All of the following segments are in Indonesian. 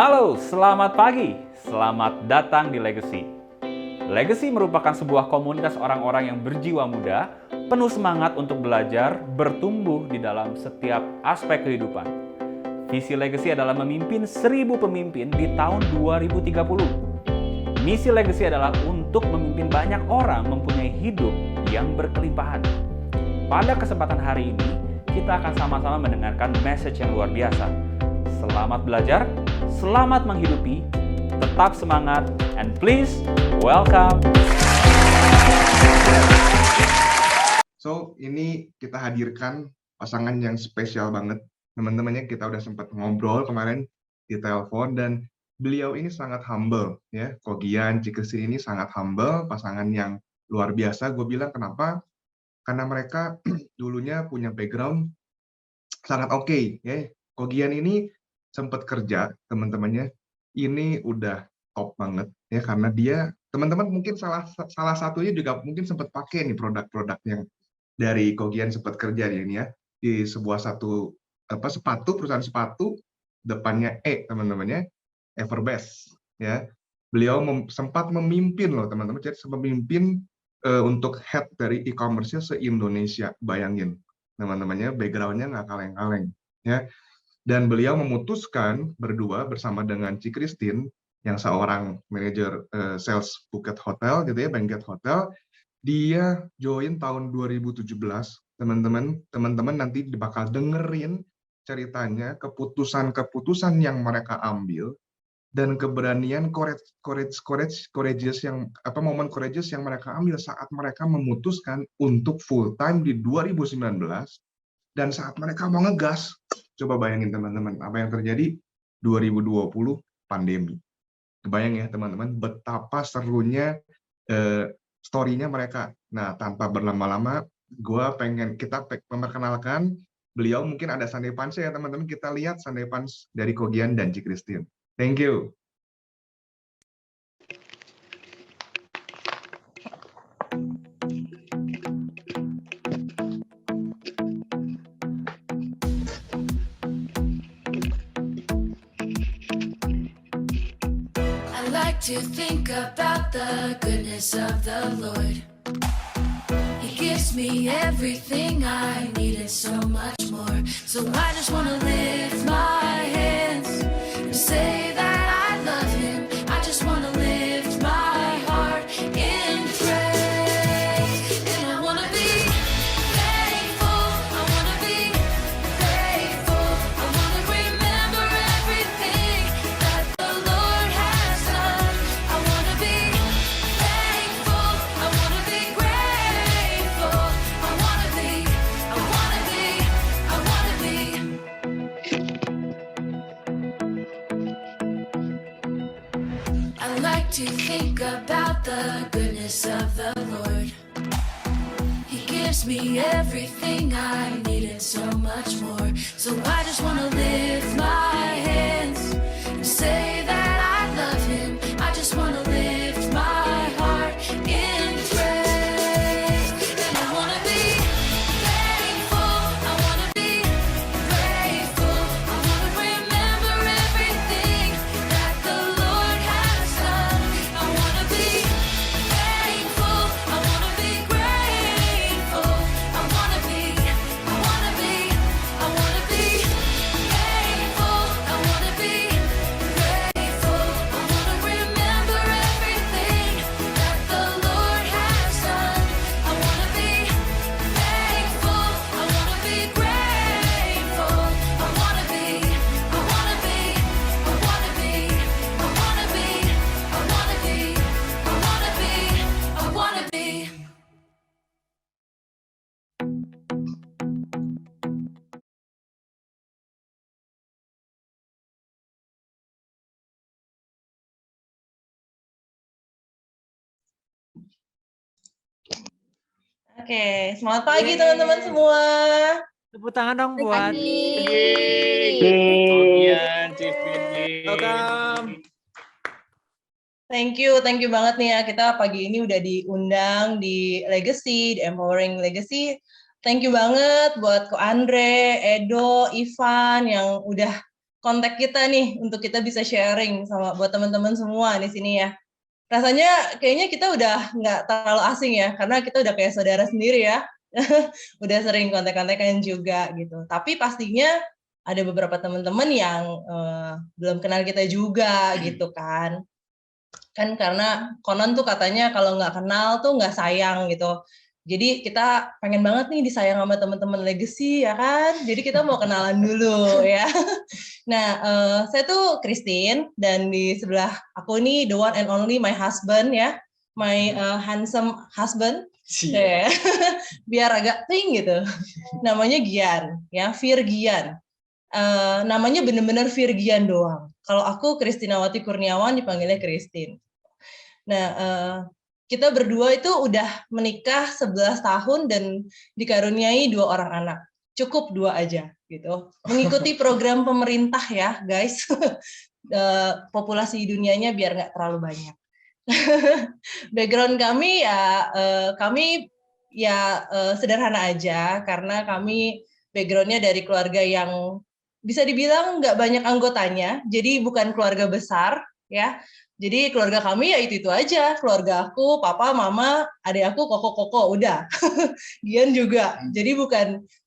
Halo, selamat pagi. Selamat datang di Legacy. Legacy merupakan sebuah komunitas orang-orang yang berjiwa muda, penuh semangat untuk belajar, bertumbuh di dalam setiap aspek kehidupan. Visi Legacy adalah memimpin 1000 pemimpin di tahun 2030. Misi Legacy adalah untuk memimpin banyak orang mempunyai hidup yang berkelimpahan. Pada kesempatan hari ini, kita akan sama-sama mendengarkan message yang luar biasa. Selamat belajar, selamat menghidupi, tetap semangat, and please welcome. So, ini kita hadirkan pasangan yang spesial banget. Teman-temannya kita udah sempat ngobrol kemarin di telepon dan beliau ini sangat humble ya. Kogian, Cikesi ini sangat humble, pasangan yang luar biasa. Gue bilang kenapa? Karena mereka dulunya punya background sangat oke ya. Kogian ini sempat kerja, teman-temannya ini udah top banget ya, karena dia teman-teman mungkin salah satunya juga mungkin sempat pakai nih produk-produk yang dari Kogian sempat kerja ini ya, di sebuah perusahaan sepatu depannya teman-temannya Everbest ya. Beliau sempat memimpin loh teman-teman, jadi memimpin untuk head dari e-commerce-nya se-Indonesia. Bayangin teman-temannya, background-nya nggak kaleng-kaleng ya. Dan beliau memutuskan berdua bersama dengan Ci Christine yang seorang manajer sales Phuket Hotel gitu ya, Benguet Hotel. Dia join tahun 2017. Teman-teman nanti bakal dengerin ceritanya, keputusan-keputusan yang mereka ambil dan keberanian courageous yang momen courageous yang mereka ambil saat mereka memutuskan untuk full time di 2019. Dan saat mereka mau ngegas, coba bayangin teman-teman, apa yang terjadi 2020 pandemi. Kebayang ya teman-teman, betapa serunya story-nya mereka. Nah, tanpa berlama-lama, kita memperkenalkan beliau. Mungkin ada Sunday Punch ya teman-teman, kita lihat Sunday Punch dari Kogian dan Ci Christine. Thank you. To think about the goodness of the Lord. He gives me everything I need and so much more. So I just want to lift my hands and say that I love him. I just want to lift my heart in praise. And I want to be thankful. I want to be grateful. I want to remember everything that the Lord has done. I want to be thankful. I want to be grateful. I want to be, I want to be, I want to be. I like to think about the goodness of the Lord. He gives me everything I need and so much more. So I just want to lift my hands and say that I love him. I just want to lift my heart in praise. And I want to be thankful. I want to be grateful. I want to remember everything that the Lord has done. I want to be thankful. I want to be grateful. I want to be, I want to be, I want to be thankful. I want to be grateful. I want to remember everything that the Lord has done. I want to be thankful. I want to be grateful. I want to be, I want to be, I want to be, I want to be, I want to be, I want to be, I want to be. Oke, semangat pagi teman-teman semua. Tepuk tangan dong buat Kogian, Cipini. welcome. Thank you banget nih ya. Kita pagi ini udah diundang di Legacy, di Empowering Legacy. Thank you banget buat Ko Andre, Edo, Ivan yang udah kontak kita nih untuk kita bisa sharing sama buat teman-teman semua di sini ya. Rasanya kayaknya kita udah nggak terlalu asing ya, karena kita udah kayak saudara sendiri ya. Udah sering kontak-kontakan juga gitu. Tapi pastinya ada beberapa teman-teman yang belum kenal kita juga gitu kan. Kan karena konon tuh katanya kalau nggak kenal tuh nggak sayang gitu. Jadi kita pengen banget nih disayang sama teman-teman Legacy ya kan. Jadi kita mau kenalan dulu ya. Nah, saya tuh Christine dan di sebelah aku ini the one and only my husband ya. My handsome husband. Ya. Biar agak ting gitu. Namanya Gian ya, Virgian. Namanya bener-bener Virgian doang. Kalau aku Kristinawati Kurniawan dipanggilnya Christine. Nah, kita berdua itu udah menikah 11 tahun dan dikaruniai 2 orang anak. Cukup 2 aja gitu. Mengikuti program pemerintah ya, guys. Populasi dunianya biar nggak terlalu banyak. Background kami ya sederhana aja karena kami backgroundnya dari keluarga yang bisa dibilang nggak banyak anggotanya, jadi bukan keluarga besar ya. Jadi keluarga kami ya itu aja, keluarga aku, papa, mama, adik aku, koko, udah. Gian juga. Jadi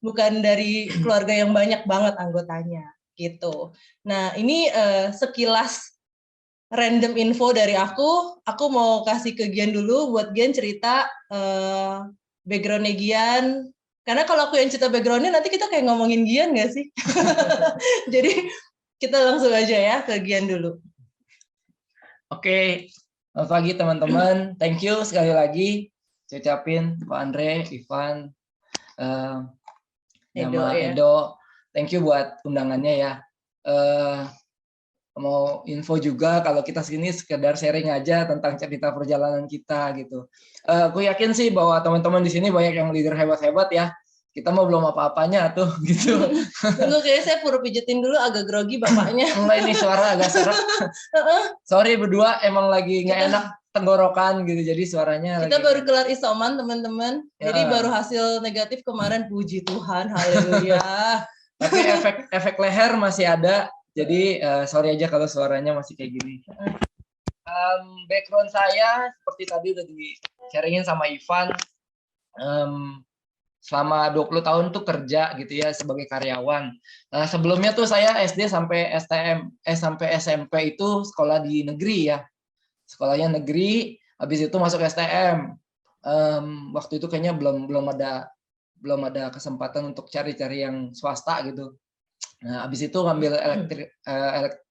bukan dari keluarga yang banyak banget anggotanya gitu. Nah, ini sekilas random info dari aku. Aku mau kasih ke Gian dulu buat Gian cerita background-nya Gian. Karena kalau aku yang cerita background-nya nanti kita kayak ngomongin Gian nggak sih? Jadi kita langsung aja ya ke Gian dulu. Oke, selamat pagi teman-teman. Thank you sekali lagi. Saya ucapin Pak Andre, Ivan, nama Edo. Thank you buat undangannya ya. Mau info juga kalau kita sini sekedar sharing aja tentang cerita perjalanan kita gitu. Aku yakin sih bahwa teman-teman di sini banyak yang leader hebat-hebat ya. Kita mau belum apa-apanya tuh gitu. Tunggu, kayaknya saya pura pijetin dulu, agak grogi bapaknya. Enggak, ini suara agak serak. Sorry berdua, emang lagi nggak enak tenggorokan gitu, jadi suaranya. Kita baru kelar isoman teman-teman, jadi baru hasil negatif kemarin, puji Tuhan, haleluya. Tapi efek leher masih ada, jadi sorry aja kalau suaranya masih kayak gini. Background saya seperti tadi udah di-sharingin sama Ivan. Selama 20 tahun tuh kerja gitu ya sebagai karyawan. Nah, sebelumnya tuh saya SD sampai sampai SMP itu sekolah di negeri ya. Sekolahnya negeri, habis itu masuk STM. Waktu itu kayaknya belum ada kesempatan untuk cari-cari yang swasta gitu. Nah, habis itu ngambil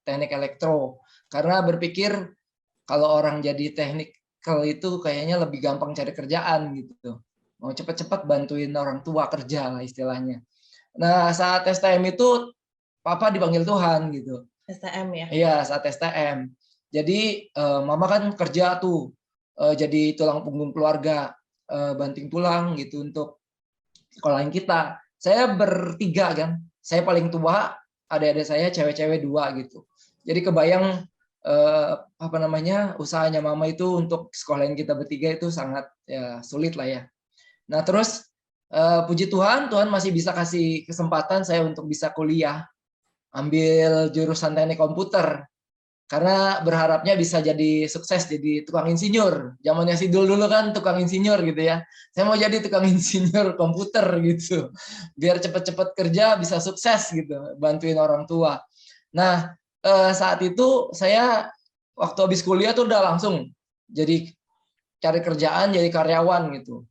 teknik elektro karena berpikir kalau orang jadi teknikal itu kayaknya lebih gampang cari kerjaan gitu. Mau cepat-cepat bantuin orang tua kerja lah istilahnya. Nah, saat STM itu papa dipanggil Tuhan gitu. STM ya? Iya, saat STM. Jadi mama kan kerja tuh jadi tulang punggung keluarga, banting tulang gitu untuk sekolahin kita. Saya bertiga kan, saya paling tua, adik-adik saya cewek-cewek 2 gitu. Jadi kebayang usahanya mama itu untuk sekolahin kita bertiga itu sangat ya, sulit lah ya. Nah terus puji Tuhan masih bisa kasih kesempatan saya untuk bisa kuliah, ambil jurusan teknik komputer, karena berharapnya bisa jadi sukses jadi tukang insinyur. Zamannya Sidul dulu kan tukang insinyur gitu ya. Saya mau jadi tukang insinyur komputer gitu, biar cepet-cepet kerja bisa sukses gitu, bantuin orang tua. Nah saat itu saya waktu habis kuliah tuh udah langsung jadi cari kerjaan, jadi karyawan gitu.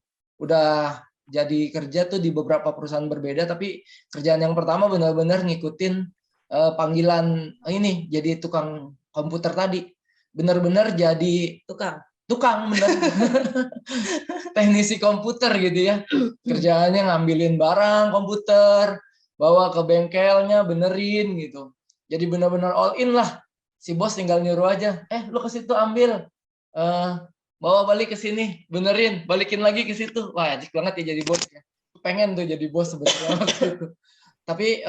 Udah jadi kerja tuh di beberapa perusahaan berbeda, tapi kerjaan yang pertama benar-benar ngikutin panggilan ini jadi tukang komputer tadi, benar-benar jadi tukang bener. Teknisi komputer gitu ya, kerjaannya ngambilin barang komputer, bawa ke bengkelnya, benerin gitu. Jadi benar-benar all in lah. Si bos tinggal nyuruh aja, lu ke situ ambil, bawa balik ke sini, benerin, balikin lagi ke situ. Wah, asik banget ya jadi bos ya. Pengen tuh jadi bos sebetulnya waktu itu. Tapi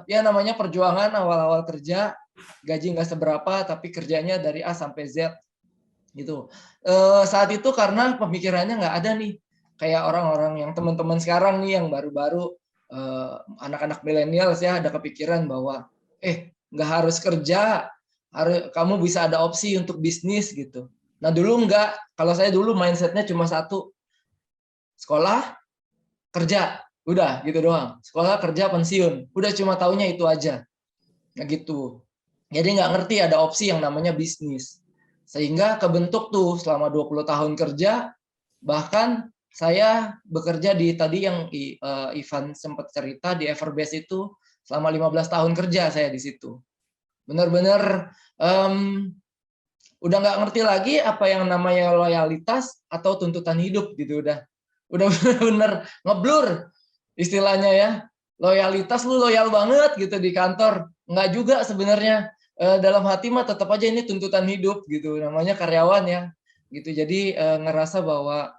ya namanya perjuangan awal-awal kerja, gaji nggak seberapa, tapi kerjanya dari A sampai Z gitu. Saat itu karena pemikirannya nggak ada nih, kayak orang-orang yang teman-teman sekarang nih yang baru-baru anak-anak milenial ya ada kepikiran bahwa nggak harus kerja, kamu bisa ada opsi untuk bisnis gitu. Nah dulu enggak, kalau saya dulu mindsetnya cuma satu, sekolah, kerja, udah gitu doang. Sekolah, kerja, pensiun, udah cuma taunya itu aja. Nah gitu. Jadi nggak ngerti ada opsi yang namanya bisnis. Sehingga kebentuk tuh selama 20 tahun kerja, bahkan saya bekerja di tadi yang Ivan sempat cerita di Everbase itu selama 15 tahun kerja saya di situ. Benar-benar udah nggak ngerti lagi apa yang namanya loyalitas atau tuntutan hidup gitu, udah benar-benar ngeblur istilahnya ya. Loyalitas lu loyal banget gitu di kantor, nggak juga sebenarnya. Dalam hati mah tetap aja ini tuntutan hidup gitu, namanya karyawan ya gitu. Jadi ngerasa bahwa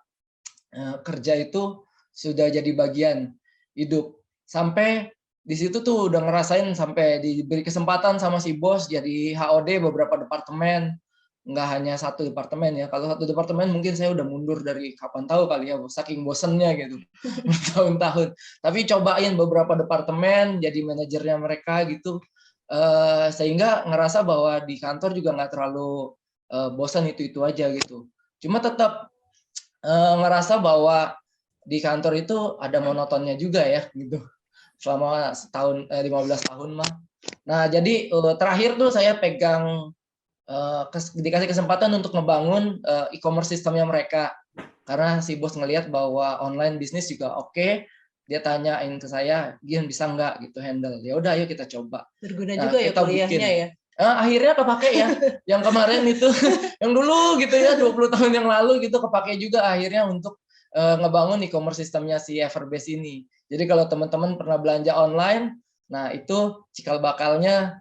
kerja itu sudah jadi bagian hidup. Sampai di situ tuh udah ngerasain sampai diberi kesempatan sama si bos jadi HOD beberapa departemen, nggak hanya satu departemen ya. Kalau satu departemen mungkin saya udah mundur dari kapan tahu kali ya, saking bosennya gitu bertahun-tahun. Tapi cobain beberapa departemen jadi manajernya mereka gitu, sehingga ngerasa bahwa di kantor juga nggak terlalu bosan itu aja gitu. Cuma tetap ngerasa bahwa di kantor itu ada monotonnya juga ya gitu. Selama 15 tahun mah. Nah, jadi terakhir tuh saya pegang dikasih kesempatan untuk ngebangun e-commerce sistemnya mereka. Karena si bos ngelihat bahwa online bisnis juga oke. Dia tanyain ke saya, Gian bisa nggak gitu handle. Ya udah, ayo kita coba. Berguna Nah, juga ya kita kuliahnya bikin. ya. Akhirnya kepake ya. Yang kemarin itu, yang dulu gitu ya, 20 tahun yang lalu gitu kepake juga akhirnya untuk ngebangun e-commerce sistemnya si Everbase ini. Jadi kalau teman-teman pernah belanja online, nah itu cikal bakalnya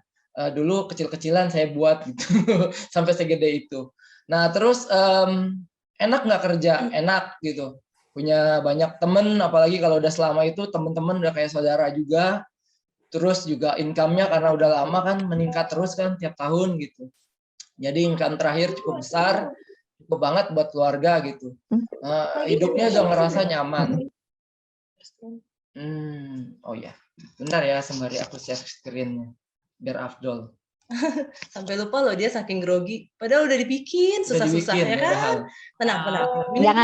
dulu kecil-kecilan saya buat gitu sampai segede itu. Nah terus enak nggak kerja? Enak gitu. Punya banyak temen, apalagi kalau udah selama itu teman-teman udah kayak saudara juga. Terus juga income-nya karena udah lama kan meningkat terus kan tiap tahun gitu. Jadi income terakhir cukup besar, cukup banget buat keluarga gitu. Hidupnya udah ngerasa nyaman. Oh ya, bentar ya sembari aku share screen-nya biar afdol. Sampai lupa loh dia saking grogi. Padahal udah dibikin susah-susah ya kan. Tenang.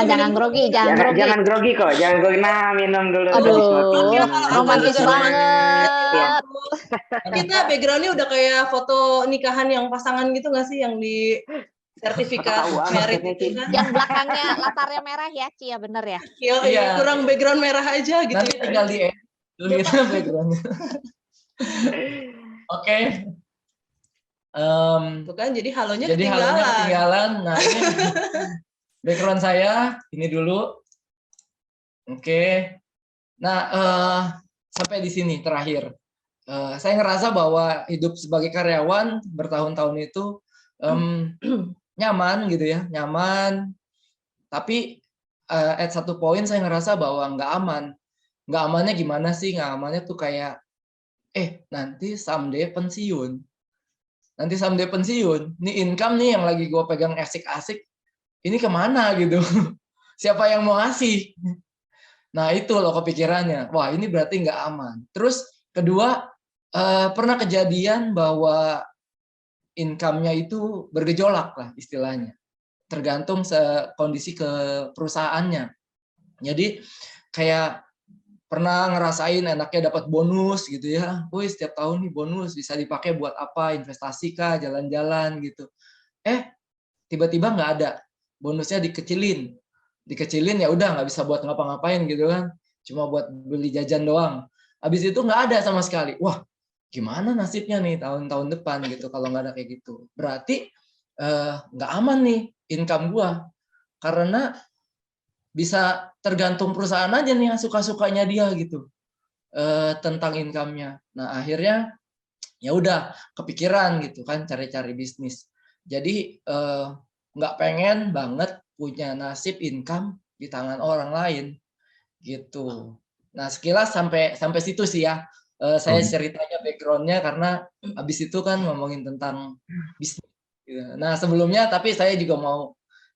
Jangan grogi, jangan grogi kok, jangan grogi. Nah, minum dulu. Aduh, romantis banget. Ya. Kita background-nya udah kayak foto nikahan yang pasangan gitu nggak sih, yang di sertifikat merit itu kan? Yang belakangnya latarnya merah ya, Ci, ya bener ya? Iya, kurang background merah aja gitu. Nanti tinggal di dulu kita background-nya. Oke. Tuh kan, jadi halonya Jadi ketinggalan. halonya ketinggalan. Nah, ini background saya ini dulu. Oke. Nah, sampai di sini terakhir. Saya ngerasa bahwa hidup sebagai karyawan bertahun-tahun itu nyaman gitu ya, nyaman. Tapi at satu poin saya ngerasa bahwa nggak aman. Nggak amannya gimana sih? Nggak amannya tuh kayak, nanti someday pensiun. Nanti someday pensiun, nih income nih yang lagi gue pegang asik-asik, ini kemana gitu? Siapa yang mau ngasih? Nah itu loh kepikirannya, wah ini berarti nggak aman. Terus kedua, pernah kejadian bahwa income-nya itu bergejolak lah istilahnya. Tergantung kondisi ke perusahaannya. Jadi kayak pernah ngerasain enaknya dapat bonus gitu ya. Wih, setiap tahun nih bonus bisa dipakai buat apa? Investasi kah, jalan-jalan gitu. Tiba-tiba nggak ada. Bonusnya dikecilin. Dikecilin ya udah nggak bisa buat ngapa-ngapain gitu kan. Cuma buat beli jajan doang. Habis itu nggak ada sama sekali. Wah, gimana nasibnya nih tahun-tahun depan gitu kalau nggak ada kayak gitu. Berarti nggak aman nih income gua. Karena bisa tergantung perusahaan aja nih yang suka-sukanya dia gitu tentang income-nya. Nah akhirnya ya udah kepikiran gitu kan cari-cari bisnis. Jadi nggak pengen banget punya nasib income di tangan orang lain gitu. Nah sekilas sampai situ sih ya. Saya ceritanya background-nya karena abis itu kan ngomongin tentang bisnis. Gitu. Nah sebelumnya tapi saya juga mau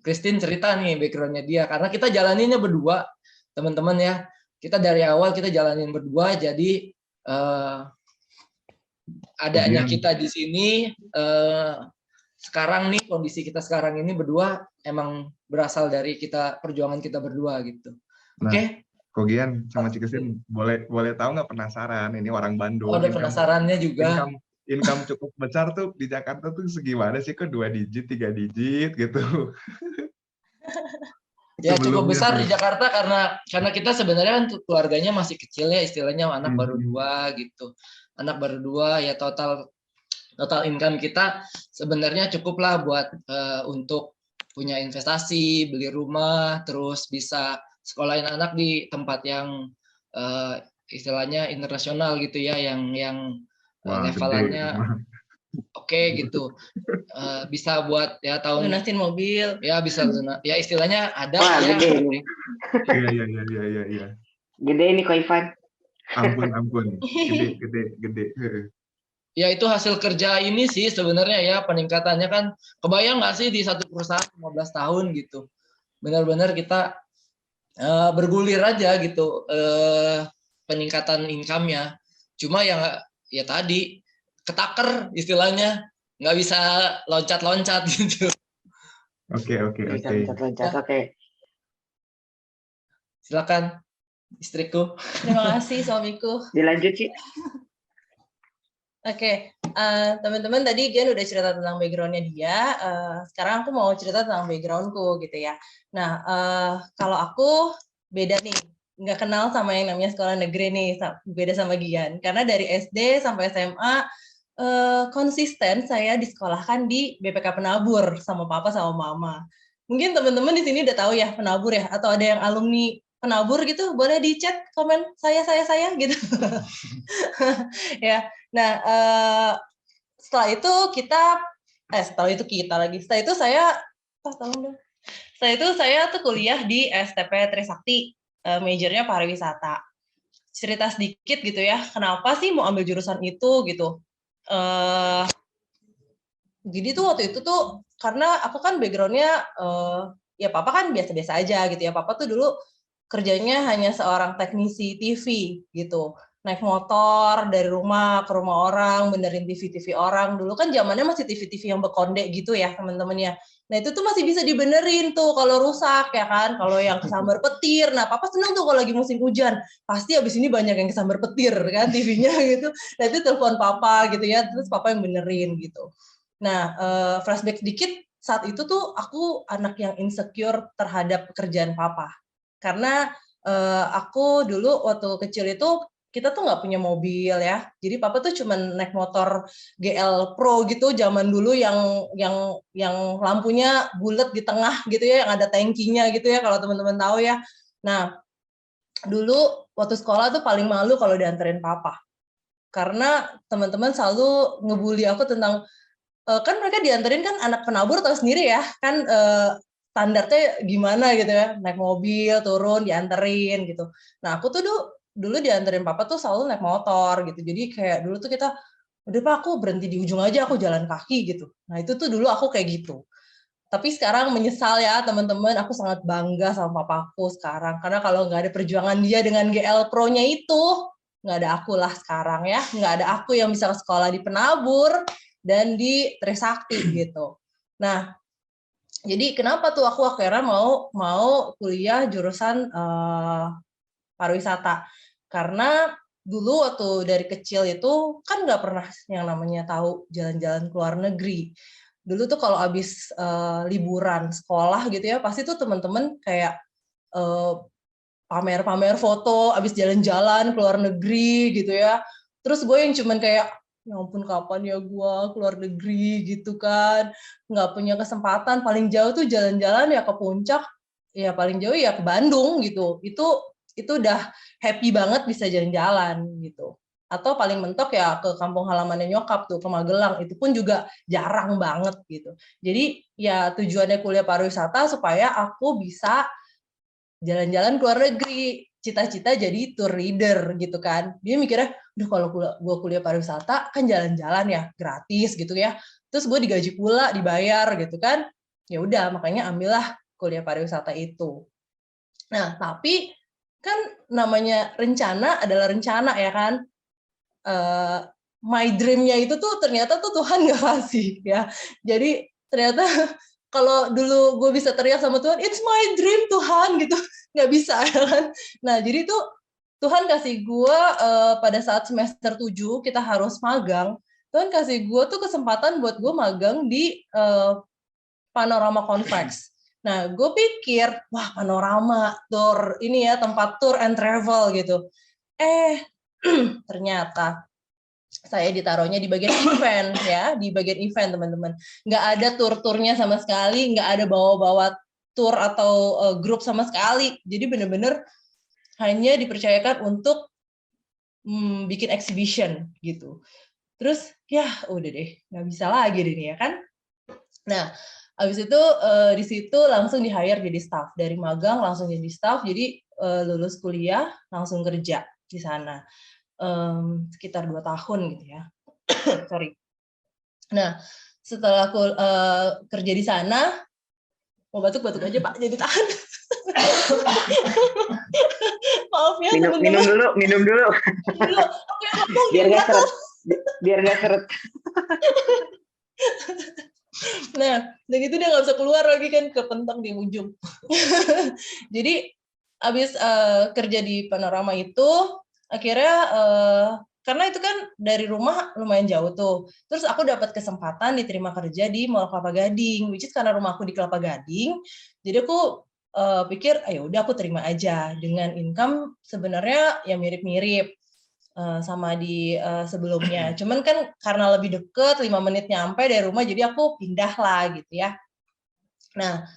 Christine cerita nih background-nya dia karena kita jalaninnya berdua teman-teman ya, kita dari awal kita jalanin berdua jadi adanya Kemudian- kita di sini sekarang nih, kondisi kita sekarang ini berdua emang berasal dari perjuangan kita berdua gitu. Nah, Oke. Kogian sama Cikesin boleh tahu nggak, penasaran ini orang Bandung. Oh, ada penasarannya juga. Income cukup besar tuh di Jakarta tuh segimana sih, kok 2 digit, 3 digit gitu. Ya cukup Sebelumnya besar tuh. di Jakarta karena kita sebenarnya kan keluarganya masih kecil ya, istilahnya anak baru 2 gitu. Anak baru 2 ya, total income kita sebenarnya cukup lah buat untuk punya investasi, beli rumah, terus bisa sekolahin anak di tempat yang istilahnya internasional gitu ya, yang Wah, levelannya gede. oke gitu. Bisa buat ya tahun Lunasin mobil. ya bisa ya istilahnya ada Wah, ya. gede ini. Iya. Gede ini Ko Ivan. Ampun. Gede. Ya itu hasil kerja ini sih sebenarnya ya, peningkatannya kan kebayang nggak sih di satu perusahaan 15 tahun gitu. Benar-benar kita bergulir aja gitu peningkatan income-nya. Cuma ya tadi ketaker istilahnya, nggak bisa loncat-loncat gitu. Oke. Bisa loncat-loncat. Oke. Silakan istriku. Terima kasih suamiku. Dilanjut sih. Oke, teman-teman tadi Gian udah cerita tentang background-nya dia. Sekarang aku mau cerita tentang background-ku gitu ya. Nah, kalau aku beda nih, nggak kenal sama yang namanya sekolah negeri nih, beda sama Gian. Karena dari SD sampai SMA konsisten saya disekolahkan di BPK Penabur sama papa sama mama. Mungkin teman-teman di sini udah tahu ya Penabur ya, atau ada yang alumni Penabur gitu, boleh di chat komen saya gitu. Ya. Nah, setelah itu saya tuh kuliah di STP Trisakti, majornya pariwisata. Cerita sedikit gitu ya, kenapa sih mau ambil jurusan itu gitu. Jadi tuh waktu itu tuh karena aku kan background-nya ya papa kan biasa-biasa aja gitu ya. Papa tuh dulu kerjanya hanya seorang teknisi TV gitu. Naik motor dari rumah ke rumah orang, benerin TV orang. Dulu kan zamannya masih TV yang bekonde gitu ya, teman-teman ya. Nah, itu tuh masih bisa dibenerin tuh kalau rusak ya kan, kalau yang kesambar petir. Nah, papa seneng tuh kalau lagi musim hujan. Pasti abis ini banyak yang kesambar petir kan TV-nya gitu. Nah, itu telepon papa gitu ya, terus papa yang benerin gitu. Nah, flashback sedikit, saat itu tuh aku anak yang insecure terhadap pekerjaan papa. Karena aku dulu waktu kecil itu kita tuh nggak punya mobil ya, jadi papa tuh cuman naik motor GL Pro gitu zaman dulu yang lampunya bulat di tengah gitu ya, yang ada tankinya gitu ya kalau teman-teman tahu ya. Nah dulu waktu sekolah tuh paling malu kalau dianterin papa, karena teman-teman selalu ngebully aku tentang kan mereka dianterin kan anak penabur tahu sendiri ya kan standarnya gimana gitu ya, naik mobil turun dianterin gitu. Nah aku tuh dulu dianterin papa tuh selalu naik motor gitu, jadi kayak dulu tuh kita udah pak aku berhenti di ujung aja, aku jalan kaki gitu. Nah itu tuh dulu aku kayak gitu. Tapi sekarang menyesal ya teman-teman, aku sangat bangga sama papaku sekarang karena kalau nggak ada perjuangan dia dengan GL Pro-nya itu nggak ada aku lah sekarang ya, nggak ada aku yang bisa ke sekolah di Penabur dan di Trisakti gitu. Nah jadi kenapa tuh aku akhirnya mau kuliah jurusan pariwisata, karena dulu waktu dari kecil itu kan nggak pernah yang namanya tahu jalan-jalan ke luar negeri. Dulu tuh kalau abis liburan sekolah gitu ya, pasti tuh teman-teman kayak pamer-pamer foto abis jalan-jalan ke luar negeri gitu ya. Terus gue yang cuman kayak, ya ampun kapan ya gue ke luar negeri gitu kan, nggak punya kesempatan. Paling jauh tuh jalan-jalan ya ke puncak, ya paling jauh ya ke Bandung gitu. Itu udah happy banget bisa jalan-jalan gitu. Atau paling mentok ya ke kampung halamannya nyokap tuh, ke Magelang, itu pun juga jarang banget gitu. Jadi ya tujuannya kuliah pariwisata supaya aku bisa jalan-jalan ke luar negeri, cita-cita jadi tour leader gitu kan. Dia mikirnya, udah kalau gue kuliah pariwisata kan jalan-jalan ya gratis gitu ya, terus gue digaji pula, dibayar gitu kan. Ya udah makanya ambillah kuliah pariwisata itu. Nah tapi kan namanya rencana adalah rencana ya kan, my dream-nya itu tuh ternyata tuh Tuhan nggak kasih ya. Jadi ternyata kalau dulu gue bisa teriak sama Tuhan, it's my dream Tuhan gitu, nggak bisa ya kan. Nah jadi tuh Tuhan kasih gue pada saat semester 7 kita harus magang. Tuhan kasih gue tuh kesempatan buat gue magang di Panorama Convex. Nah, gue pikir, wah Panorama, tour ini ya tempat tour and travel gitu. Ternyata saya ditaruhnya di bagian event ya, di bagian event teman-teman. Nggak ada tur-turnya sama sekali, nggak ada bawa-bawa tour atau grup sama sekali. Jadi benar-benar hanya dipercayakan untuk bikin exhibition gitu. Terus ya udah deh, nggak bisa lagi deh nih ya kan. Nah, habis itu di situ langsung di-hire jadi staff. Dari magang langsung jadi staff, jadi lulus kuliah langsung kerja di sana. Sekitar 2 tahun gitu ya. Sorry. Nah, setelah aku kerja di sana, mau batuk-batuk aja Pak, jadi tahan. Maaf ya teman-teman. Minum dulu. Oke, ngomong Biar nggak seret. Biar nggak seret. Nah, dan itu dia nggak bisa keluar lagi kan, kepentang di ujung. Jadi abis kerja di Panorama itu, akhirnya karena itu kan dari rumah lumayan jauh tuh. Terus aku dapat kesempatan diterima kerja di Mall Kelapa Gading, which is karena rumah aku di Kelapa Gading. Jadi aku pikir, ayo udah aku terima aja dengan income sebenarnya ya mirip-mirip sama di sebelumnya. Cuman kan karena lebih deket, 5 menit nyampe dari rumah, jadi aku pindah lah gitu ya. Nah,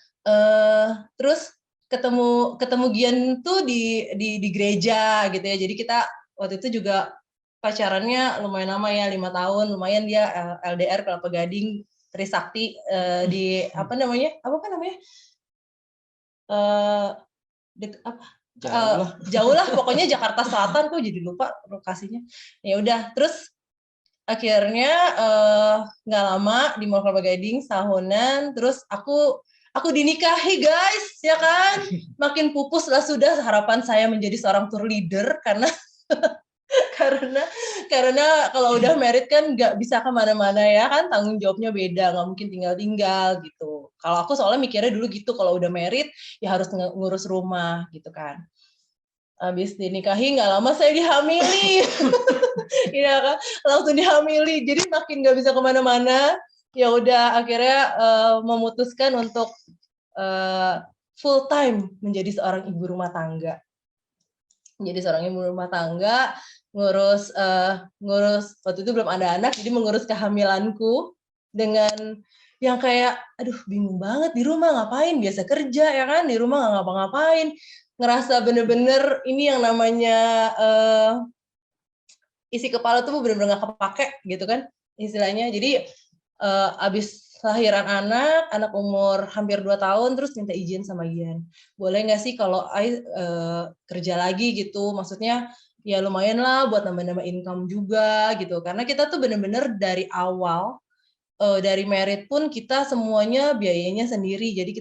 terus ketemu Gian tuh di gereja gitu ya. Jadi kita waktu itu juga pacarannya lumayan lama ya, 5 tahun, lumayan dia LDR Kelapa Gading, Trisakti di apa namanya? Jauh lah pokoknya Jakarta Selatan, kok jadi lupa lokasinya. Ya udah, terus akhirnya nggak lama di Mall Kelapa Gading setahunan, terus aku dinikahi guys, ya kan? Makin pupus lah sudah harapan saya menjadi seorang tour leader karena karena kalau udah married kan nggak bisa kemana-mana ya kan, tanggung jawabnya beda, nggak mungkin tinggal gitu. Kalau aku soalnya mikirnya dulu gitu, kalau udah married ya harus ngurus rumah gitu kan. Habis dinikahi nggak lama saya dihamili, ya kan, langsung dihamili, jadi makin nggak bisa kemana-mana. Ya udah akhirnya memutuskan untuk full time menjadi seorang ibu rumah tangga. Menjadi seorang ibu rumah tangga, ngurus waktu itu belum ada anak, jadi mengurus kehamilanku dengan yang kayak aduh bingung banget di rumah ngapain, biasa kerja ya kan, di rumah nggak ngapa-ngapain, ngerasa bener-bener ini yang namanya isi kepala tuh bener-bener nggak kepake gitu kan istilahnya. Jadi abis lahiran anak umur hampir 2 tahun, terus minta izin sama Gian, boleh nggak sih kalau Ai kerja lagi gitu, maksudnya ya lumayan lah buat nambah-nambah income juga gitu, karena kita tuh bener-bener dari awal dari merit pun kita semuanya biayanya sendiri, jadi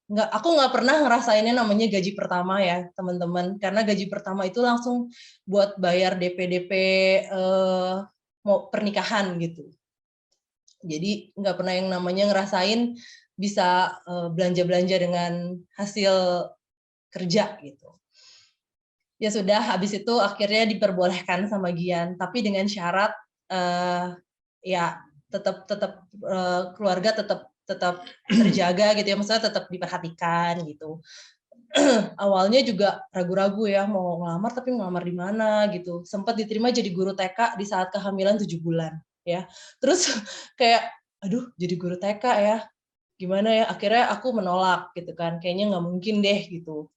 aku nggak pernah ngerasainnya namanya gaji pertama ya teman-teman, karena gaji pertama itu langsung buat bayar DP mau pernikahan gitu. Jadi nggak pernah yang namanya ngerasain bisa belanja-belanja dengan hasil kerja gitu. Ya sudah, habis itu akhirnya diperbolehkan sama Gian, tapi dengan syarat ya tetap keluarga tetap terjaga gitu ya, maksudnya tetap diperhatikan gitu. Awalnya juga ragu-ragu ya, mau ngelamar tapi ngelamar di mana gitu. Sempat diterima jadi guru TK di saat kehamilan 7 bulan ya. Terus kayak aduh jadi guru TK ya, gimana ya, akhirnya aku menolak gitu kan, kayaknya nggak mungkin deh gitu.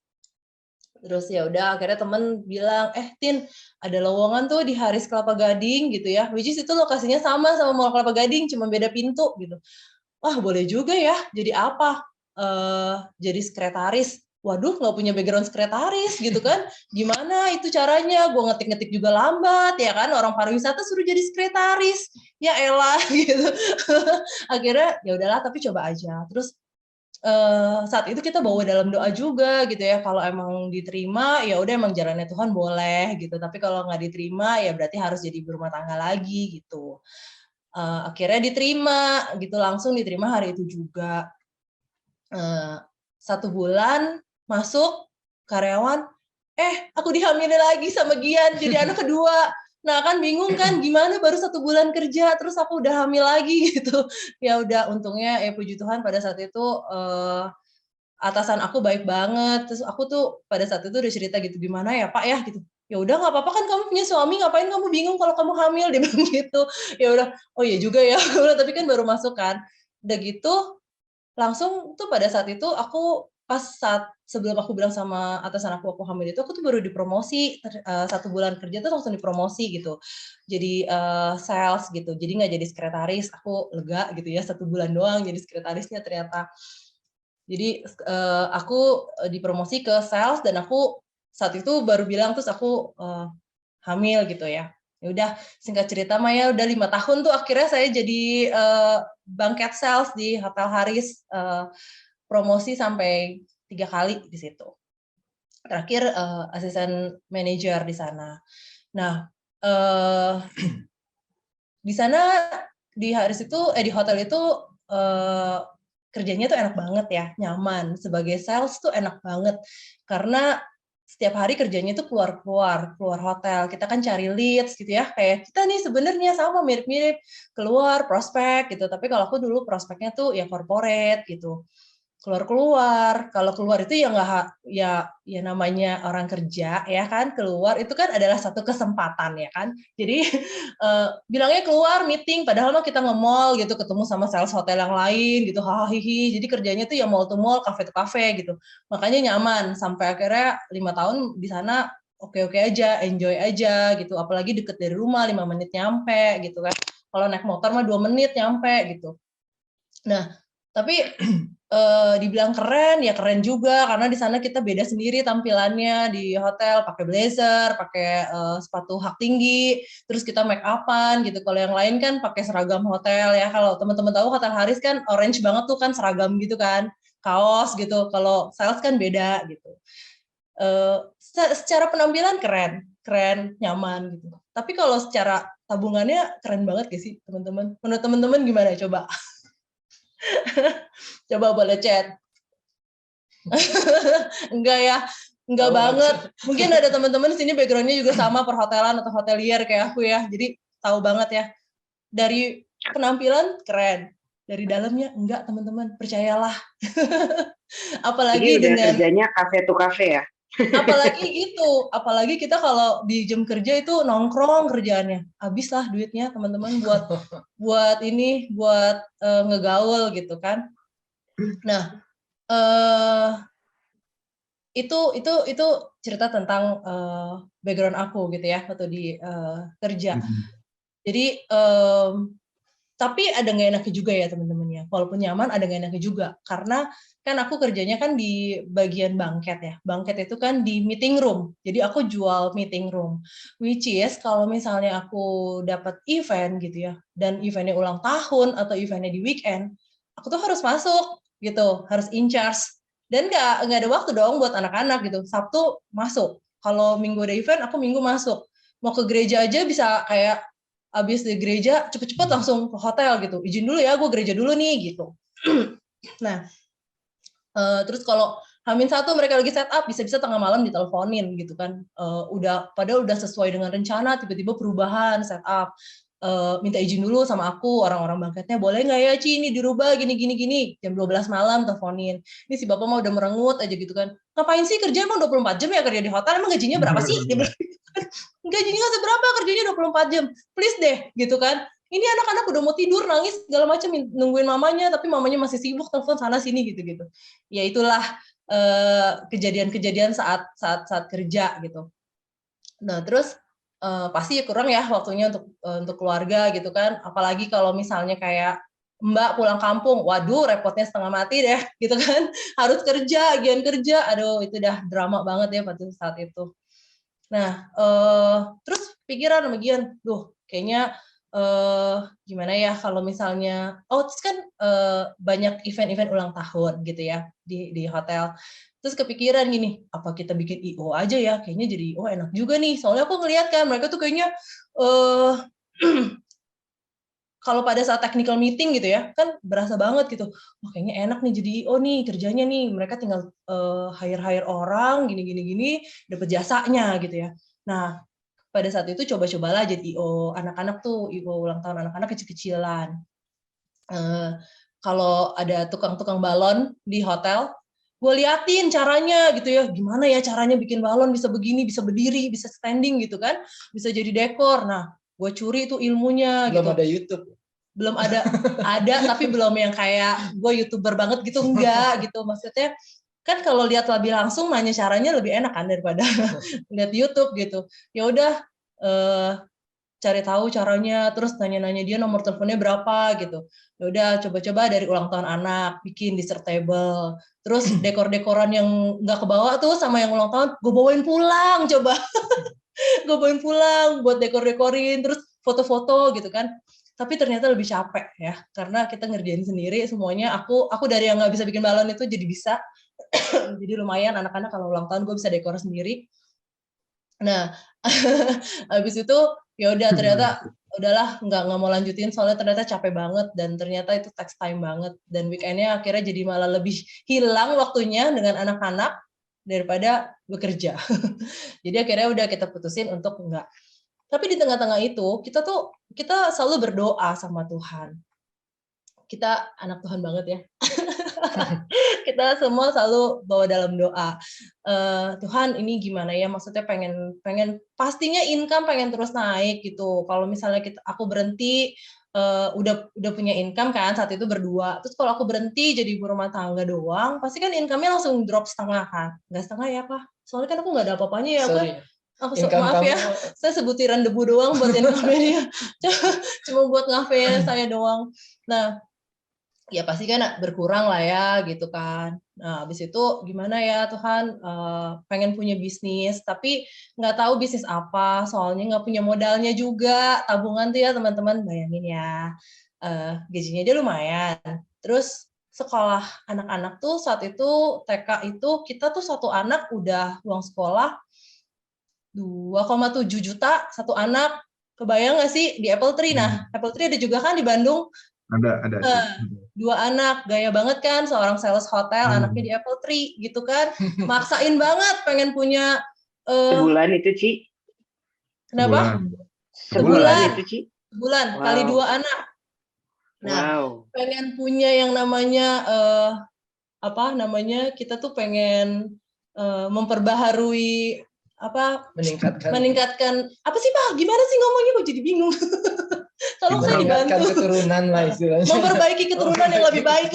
Terus ya udah akhirnya temen bilang, Tin ada lowongan tuh di Haris Kelapa Gading gitu ya, which is itu lokasinya sama Mall Kelapa Gading, cuma beda pintu gitu. Wah boleh juga ya, jadi apa? Jadi sekretaris. Waduh nggak punya background sekretaris gitu kan, gimana itu caranya, gue ngetik-ngetik juga lambat ya kan, orang pariwisata suruh jadi sekretaris, ya elah gitu. Akhirnya ya udahlah tapi coba aja. Terus saat itu kita bawa dalam doa juga gitu ya, kalau emang diterima ya udah emang jalannya Tuhan boleh gitu, tapi kalau nggak diterima ya berarti harus jadi berumah tangga lagi gitu. Akhirnya diterima gitu, langsung diterima hari itu juga. 1 bulan masuk karyawan, aku dihamilin lagi sama Gian jadi anak kedua. Nah kan bingung kan, gimana baru 1 bulan kerja terus aku udah hamil lagi gitu. Ya udah untungnya ya puji Tuhan pada saat itu atasan aku baik banget. Terus aku tuh pada saat itu udah cerita gitu, gimana ya Pak ya gitu. Ya udah nggak apa-apa kan kamu punya suami, ngapain kamu bingung kalau kamu hamil, dia bilang gitu. Ya udah, oh iya juga ya. Tapi kan baru masuk kan. Udah gitu langsung tuh pada saat itu aku pas saat sebelum aku bilang sama atasan aku hamil itu, aku tuh baru dipromosi 1 bulan kerja tuh langsung dipromosi gitu. Jadi, sales gitu, jadi nggak jadi sekretaris, aku lega gitu ya 1 bulan doang jadi sekretarisnya ternyata. Jadi, aku, dipromosi ke sales dan aku saat itu baru bilang terus aku, hamil gitu ya. Ya udah singkat cerita mah ya udah 5 tahun tuh akhirnya saya jadi, banquet sales di Hotel Haris, promosi sampai 3 kali di situ. Terakhir, asisten manajer di sana. Nah, eee, di sana di Haris itu di hotel itu, eee, kerjanya tuh enak banget ya, nyaman. Sebagai sales tuh enak banget, karena setiap hari kerjanya tuh keluar hotel. Kita kan cari leads gitu ya, kayak kita nih sebenarnya sama mirip-mirip, keluar prospek gitu, tapi kalau aku dulu prospeknya tuh ya corporate gitu. Keluar-keluar, kalau keluar itu ya nggak ya namanya orang kerja ya kan, keluar itu kan adalah satu kesempatan ya kan. Jadi, bilangnya keluar meeting, padahal mah kita nge-mall gitu, ketemu sama sales hotel yang lain gitu, hahaha, hihi. Jadi kerjanya tuh ya mall to mall, cafe to cafe gitu. Makanya nyaman, sampai akhirnya 5 tahun di sana oke-oke aja, enjoy aja gitu, apalagi deket dari rumah, 5 menit nyampe gitu kan. Kalau naik motor mah 2 menit nyampe gitu. Nah, tapi, dibilang keren, ya keren juga karena di sana kita beda sendiri tampilannya di hotel, pakai blazer, pakai, sepatu hak tinggi, terus kita make up-an gitu. Kalau yang lain kan pakai seragam hotel ya, kalau teman-teman tahu Hotel Haris kan orange banget tuh kan seragam gitu kan, kaos gitu, kalau sales kan beda gitu. Secara penampilan keren, nyaman gitu. Tapi kalau secara tabungannya keren banget gak sih teman-teman? Menurut teman-teman gimana coba? Coba boleh chat. Enggak ya, enggak Tahu banget. langsung. Mungkin ada teman-teman di sini background-nya juga sama perhotelan atau hotelier kayak aku ya. Jadi tahu banget ya. Dari penampilan keren, dari dalamnya enggak teman-teman, percayalah. Jadi Apalagi udah dengan kerjanya kafe to kafe ya? apalagi kita kalau di jam kerja itu nongkrong kerjaannya. Habis lah duitnya teman-teman buat ini, buat ngegaul gitu kan. Nah, itu cerita tentang, background aku gitu ya, waktu di, kerja. Jadi, tapi ada nggak enaknya juga ya teman-teman ya, walaupun nyaman ada nggak enaknya juga. Karena kan aku kerjanya kan di bagian bangket ya, bangket itu kan di meeting room, jadi aku jual meeting room. Which is kalau misalnya aku dapat event gitu ya, dan event-nya ulang tahun atau event-nya di weekend, aku tuh harus masuk gitu, harus in charge. Dan nggak ada waktu dong buat anak-anak gitu, Sabtu masuk, kalau Minggu ada event, aku Minggu masuk. Mau ke gereja aja bisa kayak habis di gereja cepet-cepet langsung ke hotel gitu, izin dulu ya, gue gereja dulu nih gitu. Nah, terus kalau H-1 mereka lagi set up, bisa-bisa tengah malam diteleponin gitu kan, padahal udah sesuai dengan rencana, tiba-tiba perubahan set up, minta izin dulu sama aku, orang-orang bangketnya, boleh nggak ya Ci ini dirubah gini gini gini, jam 12 malam teleponin, ini si bapak mah udah merengut aja gitu kan, ngapain sih kerja emang 24 jam ya kerja di hotel, emang gajinya berapa sih? Dia bilang gitu kan, gajinya nggak seberapa, kerjanya 24 jam, please deh gitu kan. Ini anak-anak udah mau tidur, nangis segala macam, nungguin mamanya, tapi mamanya masih sibuk telepon sana sini gitu-gitu. Ya itulah kejadian-kejadian saat kerja gitu. Nah terus pasti kurang ya waktunya untuk keluarga gitu kan. Apalagi kalau misalnya kayak Mbak pulang kampung, waduh repotnya setengah mati deh gitu kan. Harus kerja, gian kerja, aduh itu udah drama banget ya pada saat itu. Nah terus pikiran sama Gian, duh kayaknya gimana ya kalau misalnya terus kan banyak event-event ulang tahun gitu ya di hotel. Terus kepikiran gini, apa kita bikin IO aja ya? Kayaknya jadi IO enak juga nih. Soalnya aku ngeliat kan mereka tuh kayaknya kalau pada saat technical meeting gitu ya, kan berasa banget gitu. Wah, kayaknya enak nih jadi IO nih kerjanya nih. Mereka tinggal hire orang gini, dapat jasanya gitu ya. Nah, pada saat itu coba-cobalah jadi IO anak-anak tuh, IO ulang tahun anak-anak kecil-kecilan. Kalau ada tukang-tukang balon di hotel, gue liatin caranya gitu ya, gimana ya caranya bikin balon bisa begini, bisa berdiri, bisa standing gitu kan, bisa jadi dekor. Nah, gue curi tuh ilmunya. Belum gitu. ada YouTube. Belum ada tapi belum yang kayak gue YouTuber banget gitu, enggak gitu. Maksudnya kan kalau lihat lebih langsung nanya caranya lebih enak kan daripada lihat YouTube gitu. Ya udah cari tahu caranya, terus nanya-nanya dia nomor teleponnya berapa gitu. Ya udah coba-coba dari ulang tahun anak, bikin dessert table. Terus dekor-dekoran yang nggak kebawa tuh sama yang ulang tahun, gue bawain pulang coba. Gue bawain pulang buat dekor-dekorin, terus foto-foto gitu kan. Tapi ternyata lebih capek ya, karena kita ngerjain sendiri semuanya. Aku dari yang nggak bisa bikin balon itu jadi bisa. Jadi lumayan anak-anak kalau ulang tahun gue bisa dekor sendiri. Nah, habis itu ya udah ternyata udahlah nggak mau lanjutin soalnya ternyata capek banget dan ternyata itu takes time banget dan weekendnya akhirnya jadi malah lebih hilang waktunya dengan anak-anak daripada bekerja. Jadi akhirnya udah kita putusin untuk enggak. Tapi di tengah-tengah itu kita selalu berdoa sama Tuhan. Kita anak Tuhan banget ya. Kita semua selalu bawa dalam doa. Tuhan ini gimana ya? Maksudnya pengen pastinya income pengen terus naik gitu. Kalau misalnya aku berhenti udah punya income kan saat itu berdua. Terus kalau aku berhenti jadi ibu rumah tangga doang, pasti kan income-nya langsung drop setengah kan? Nggak setengah ya Pak? Soalnya kan aku nggak ada apa-apanya ya. Maaf ya, saya sebutiran debu doang buat income-nya dia. Cuma buat ngafe saya doang. Nah, ya pasti kan berkurang lah ya gitu kan. Nah, habis itu gimana ya Tuhan, pengen punya bisnis, tapi nggak tahu bisnis apa, soalnya nggak punya modalnya juga. Tabungan tuh ya teman-teman, bayangin ya, gajinya dia lumayan. Terus sekolah anak-anak tuh saat itu TK itu kita tuh satu anak udah uang sekolah 2,7 juta satu anak. Kebayang nggak sih di Apple Tree? Nah, Apple Tree ada juga kan di Bandung. Ada sih. 2 anak, gaya banget kan seorang sales hotel, anaknya di Apple Tree gitu kan. Maksain banget pengen punya Sebulan itu, Ci? Kenapa? Sebulan itu, Ci? Sebulan, Wow. kali 2 anak. Nah, pengen punya yang namanya kita tuh pengen memperbaharui meningkatkan apa sih Pak? Gimana sih ngomongnya? Gue jadi bingung. Tolong saya dibantu. Keturunan lah istilahnya. Memperbaiki keturunan yang lebih baik.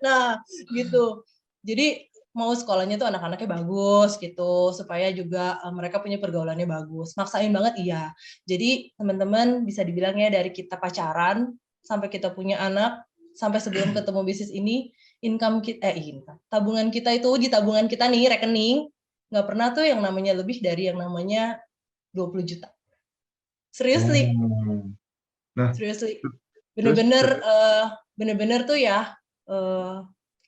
Nah, gitu. Jadi mau sekolahnya tuh anak-anaknya bagus gitu, supaya juga mereka punya pergaulannya bagus. Maksain banget iya. Jadi teman-teman bisa dibilang ya dari kita pacaran sampai kita punya anak, sampai sebelum ketemu bisnis ini, tabungan kita itu di tabungan kita nih rekening nggak pernah tuh yang namanya lebih dari yang namanya 20 juta. Seriously. Nah, seriously. Bener-bener tuh ya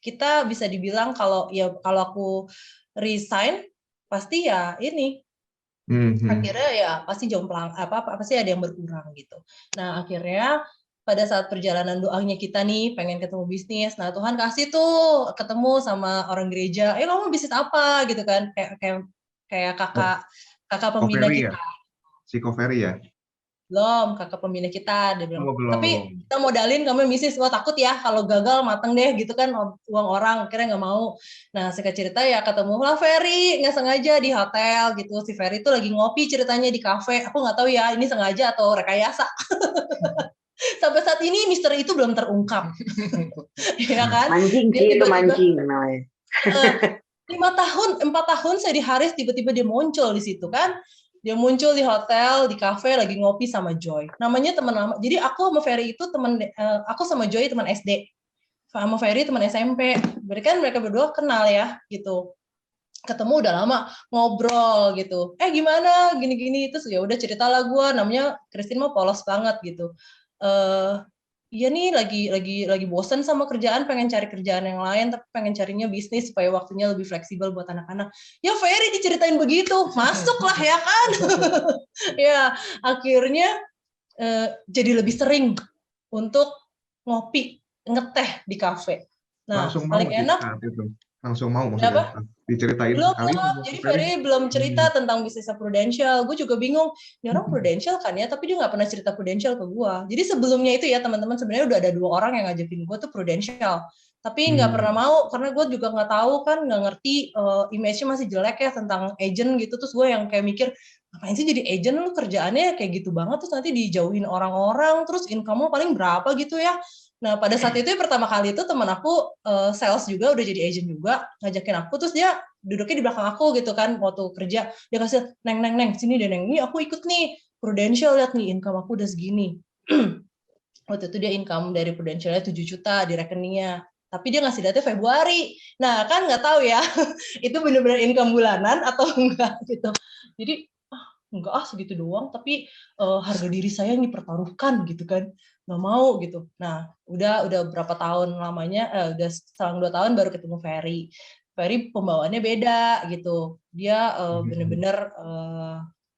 kita bisa dibilang kalau aku resign pasti ya ini akhirnya ya pasti jomplang pasti ada yang berkurang gitu. Nah, akhirnya pada saat perjalanan doanya kita nih pengen ketemu bisnis, nah Tuhan kasih tuh ketemu sama orang gereja, kamu bisnis apa gitu kan, kayak kakak pembina kita. Si Koferi ya? Belum, kakak pembina kita dia bilang. Belum. Tapi kita modalin kamu bisnis, takut ya kalau gagal mateng deh gitu kan uang orang, akhirnya nggak mau. Nah, singkat cerita ya ketemu lah Ferry nggak sengaja di hotel gitu. Si Ferry itu lagi ngopi ceritanya di kafe. Aku nggak tahu ya ini sengaja atau rekayasa. Sampai saat ini misteri itu belum terungkap. Ya kan? Mancing sih itu mancing namanya. 4 tahun saya di Haris tiba-tiba dia muncul di situ kan. Dia muncul di hotel, di kafe lagi ngopi sama Joy. Namanya teman lama. Jadi aku sama Ferry itu aku sama Joy teman SD. Sama Ferry teman SMP. Berarti kan mereka berdua kenal ya gitu. ketemu udah lama ngobrol gitu, gimana gini-gini, terus ya udah cerita lah gue, namanya Christine mah polos banget gitu. Iya nih lagi bosen sama kerjaan, pengen cari kerjaan yang lain, tapi pengen carinya bisnis supaya waktunya lebih fleksibel buat anak-anak. Ya Ferry diceritain begitu, masuklah ya kan. Ya akhirnya jadi lebih sering untuk ngopi, ngeteh di kafe. Nah, Langsung mau paling sih enak. saat itu. Langsung mau Kenapa? maksudnya diceritain Belum, sekali belum. sama Jadi Ferry. Ferry belum cerita tentang bisnisnya Prudential. Gue juga bingung, ini orang Prudential kan ya, tapi dia nggak pernah cerita Prudential ke gue. Jadi sebelumnya itu ya teman-teman, sebenarnya udah ada 2 orang yang ngajakin gue tuh Prudential. Tapi nggak pernah mau, karena gue juga nggak tahu kan, nggak ngerti, image-nya masih jelek ya tentang agent gitu. Terus gue yang kayak mikir, ngapain sih jadi agent, lu kerjaannya kayak gitu banget, terus nanti dijauhin orang-orang, terus income-mu paling berapa gitu ya. Nah, pada saat itu pertama kali itu teman aku sales juga, udah jadi agent juga, ngajakin aku, terus dia duduknya di belakang aku gitu kan, waktu kerja, dia kasih, neng, sini deh neng, ini aku ikut nih, Prudential, lihat nih, income aku udah segini. Waktu itu dia income dari Prudentialnya 7 juta di rekeningnya, tapi dia ngasih data Februari. Nah, kan nggak tahu ya, itu benar-benar income bulanan atau enggak gitu. Jadi, enggak segitu doang, tapi harga diri saya yang dipertaruhkan gitu kan, nggak mau gitu. Nah, udah berapa tahun lamanya, udah selang 2 tahun baru ketemu Ferry. Ferry pembawaannya beda gitu, dia bener-bener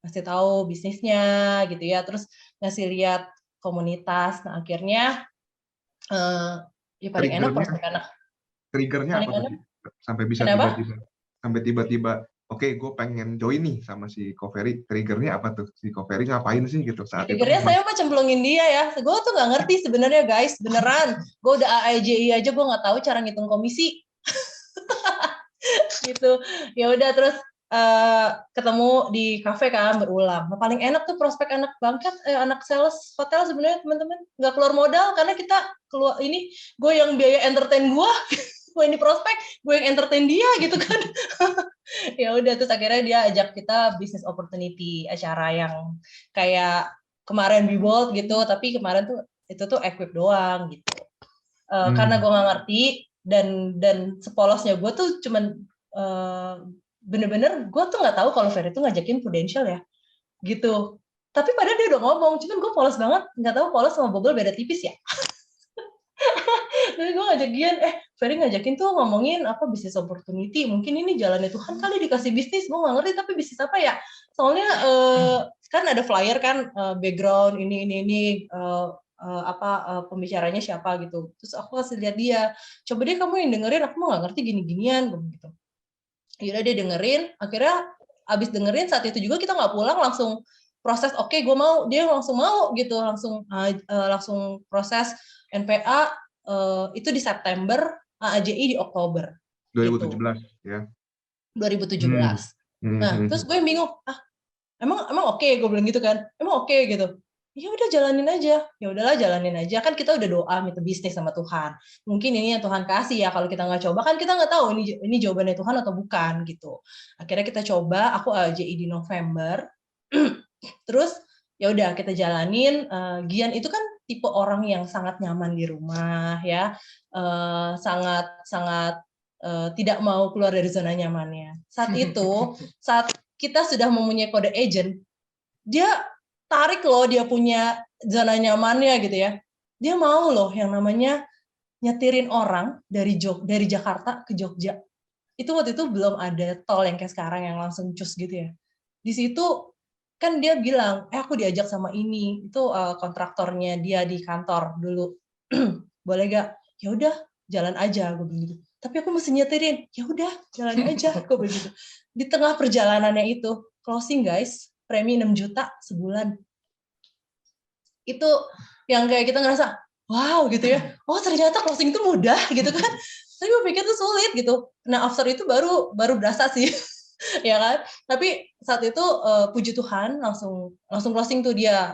ngasih tahu bisnisnya gitu ya, terus ngasih lihat komunitas. Nah, akhirnya ya paling enak prospek anak. Triggernya Paling apa enak. tuh? Sampai bisa Kenapa? tiba-tiba, oke, gue pengen join nih sama si Ko Ferry. Triggernya apa tuh? Si Ko Ferry ngapain sih gitu saat itu? Triggernya saya mah cemplungin dia ya. Gue tuh nggak ngerti sebenarnya guys, beneran. Gue udah AIJI aja gue nggak tahu cara ngitung komisi. Gitu. Ya udah terus ketemu di kafe kan berulang. Nah, paling enak tuh prospek anak bangkat, anak sales hotel sebenarnya teman-teman, nggak keluar modal karena kita keluar ini, gue yang biaya entertain gue ini prospek, gue yang entertain dia gitu kan. Ya udah terus akhirnya dia ajak kita business opportunity, acara yang kayak kemarin Bibold gitu, tapi kemarin tuh itu tuh equip doang gitu. Karena gue nggak ngerti dan sepolosnya gue tuh cuman bener-bener gue tuh nggak tahu kalau Ferry tuh ngajakin Prudential ya gitu. Tapi padahal dia udah ngomong, cuman gue polos banget, nggak tahu polos sama bobol beda tipis ya. Tapi gue ngajak Gian, Ferry ngajakin tuh ngomongin apa bisnis opportunity, mungkin ini jalannya Tuhan kali dikasih bisnis, gue nggak ngerti tapi bisnis apa ya. Soalnya kan ada flyer kan, background ini pembicaranya siapa gitu. Terus aku kasih lihat dia, coba deh kamu yang dengerin, aku mau nggak ngerti gini-ginian gitu. Yaudah dia dengerin, akhirnya abis dengerin saat itu juga kita nggak pulang, langsung proses, oke gue mau, dia langsung mau gitu, langsung proses NPA itu di September, AJI di Oktober 2017 gitu. ya. 2017. Nah, terus gue bingung, emang oke, gue bilang gitu kan, emang oke gitu. Ya udah jalanin aja, ya udahlah jalanin aja, kan kita udah doa minta bisnis sama Tuhan, mungkin ini yang Tuhan kasih ya, kalau kita nggak coba kan kita nggak tahu ini jawabannya Tuhan atau bukan gitu. Akhirnya kita coba, aku AJI di November. Terus ya udah kita jalanin. Gian itu kan tipe orang yang sangat nyaman di rumah ya, sangat tidak mau keluar dari zona nyamannya. Saat itu saat kita sudah mempunyai kode agent, dia tarik loh, dia punya zona nyamannya gitu ya. Dia mau loh yang namanya nyetirin orang dari Jakarta ke Jogja. Itu waktu itu belum ada tol yang kayak sekarang yang langsung cus gitu ya. Di situ kan dia bilang, aku diajak sama ini, itu kontraktornya dia di kantor dulu. Boleh gak? Ya udah, jalan aja, gue bilang gitu. Tapi aku mesti nyetirin. Ya udah, jalan aja, gue begitu. Di tengah perjalanannya itu closing guys, premi 6 juta sebulan. Itu yang kayak kita ngerasa, wow gitu ya. Oh ternyata closing itu mudah gitu kan. Tapi gue pikir itu sulit gitu. Nah after itu baru berasa sih. Ya kan. Tapi saat itu puji Tuhan langsung closing tuh dia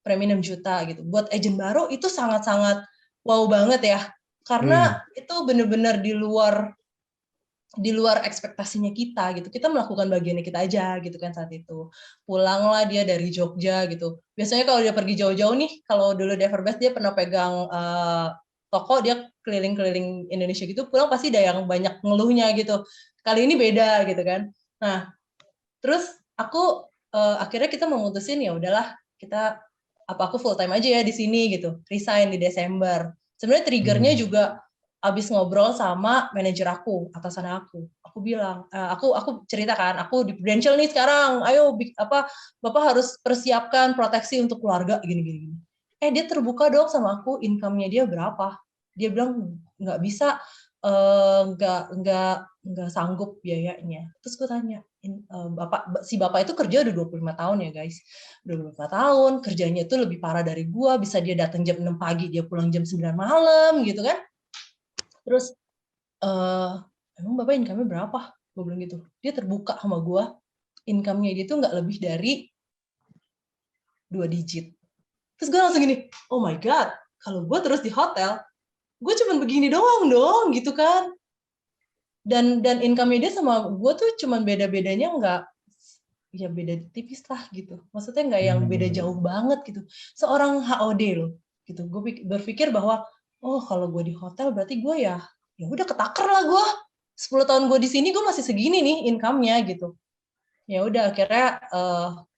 premi 6 juta gitu. Buat agent baru itu sangat-sangat wow banget ya. Karena itu benar-benar di luar ekspektasinya kita gitu. Kita melakukan bagiannya kita aja gitu kan saat itu. Pulanglah dia dari Jogja gitu. Biasanya kalau dia pergi jauh-jauh nih, kalau dulu di Everbest dia pernah pegang toko, dia keliling-keliling Indonesia gitu, pulang pasti ada yang banyak ngeluhnya gitu. kali ini beda gitu kan. Nah, terus aku akhirnya kita memutusin ya udahlah kita aku full time aja ya di sini gitu, resign di Desember. Sebenarnya triggernya juga abis ngobrol sama manajer aku, atasan aku. Aku bilang, aku ceritakan, aku di Prudential nih sekarang, ayo Bapak harus persiapkan proteksi untuk keluarga gini. Dia terbuka dong sama aku, income-nya dia berapa. Dia bilang nggak bisa, nggak sanggup biayanya. Terus gue tanya, si bapak itu kerja udah 25 tahun ya guys, 25 tahun, kerjanya itu lebih parah dari gue, bisa dia datang jam 6 pagi, dia pulang jam 9 malam gitu kan. Terus, emang bapak income-nya berapa? Gue bilang gitu. Dia terbuka sama gue, income-nya dia tuh nggak lebih dari 2 digit. Terus gue langsung gini, oh my god, kalau gue terus di hotel, gue cuma begini doang dong gitu kan. Dan income-nya dia sama gue tuh cuma beda-bedanya nggak, ya beda tipis lah gitu. Maksudnya nggak yang beda jauh banget gitu. Seorang HOD loh gitu. Gue berpikir bahwa oh kalau gue di hotel berarti gue ya udah ketaker lah gue. 10 tahun gue di sini gue masih segini nih income-nya gitu. Ya udah akhirnya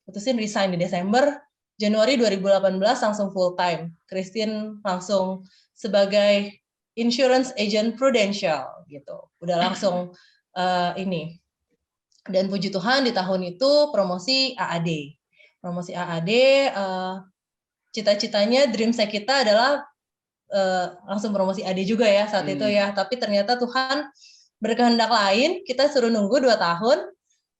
putusin resign di Desember. Januari 2018 langsung full time. Christine langsung sebagai insurance agent Prudential gitu. Udah langsung ini. Dan puji Tuhan di tahun itu promosi AAD. Promosi AAD, cita-citanya, dream saya kita adalah langsung promosi AD juga ya saat itu ya. Tapi ternyata Tuhan berkehendak lain, kita suruh nunggu 2 tahun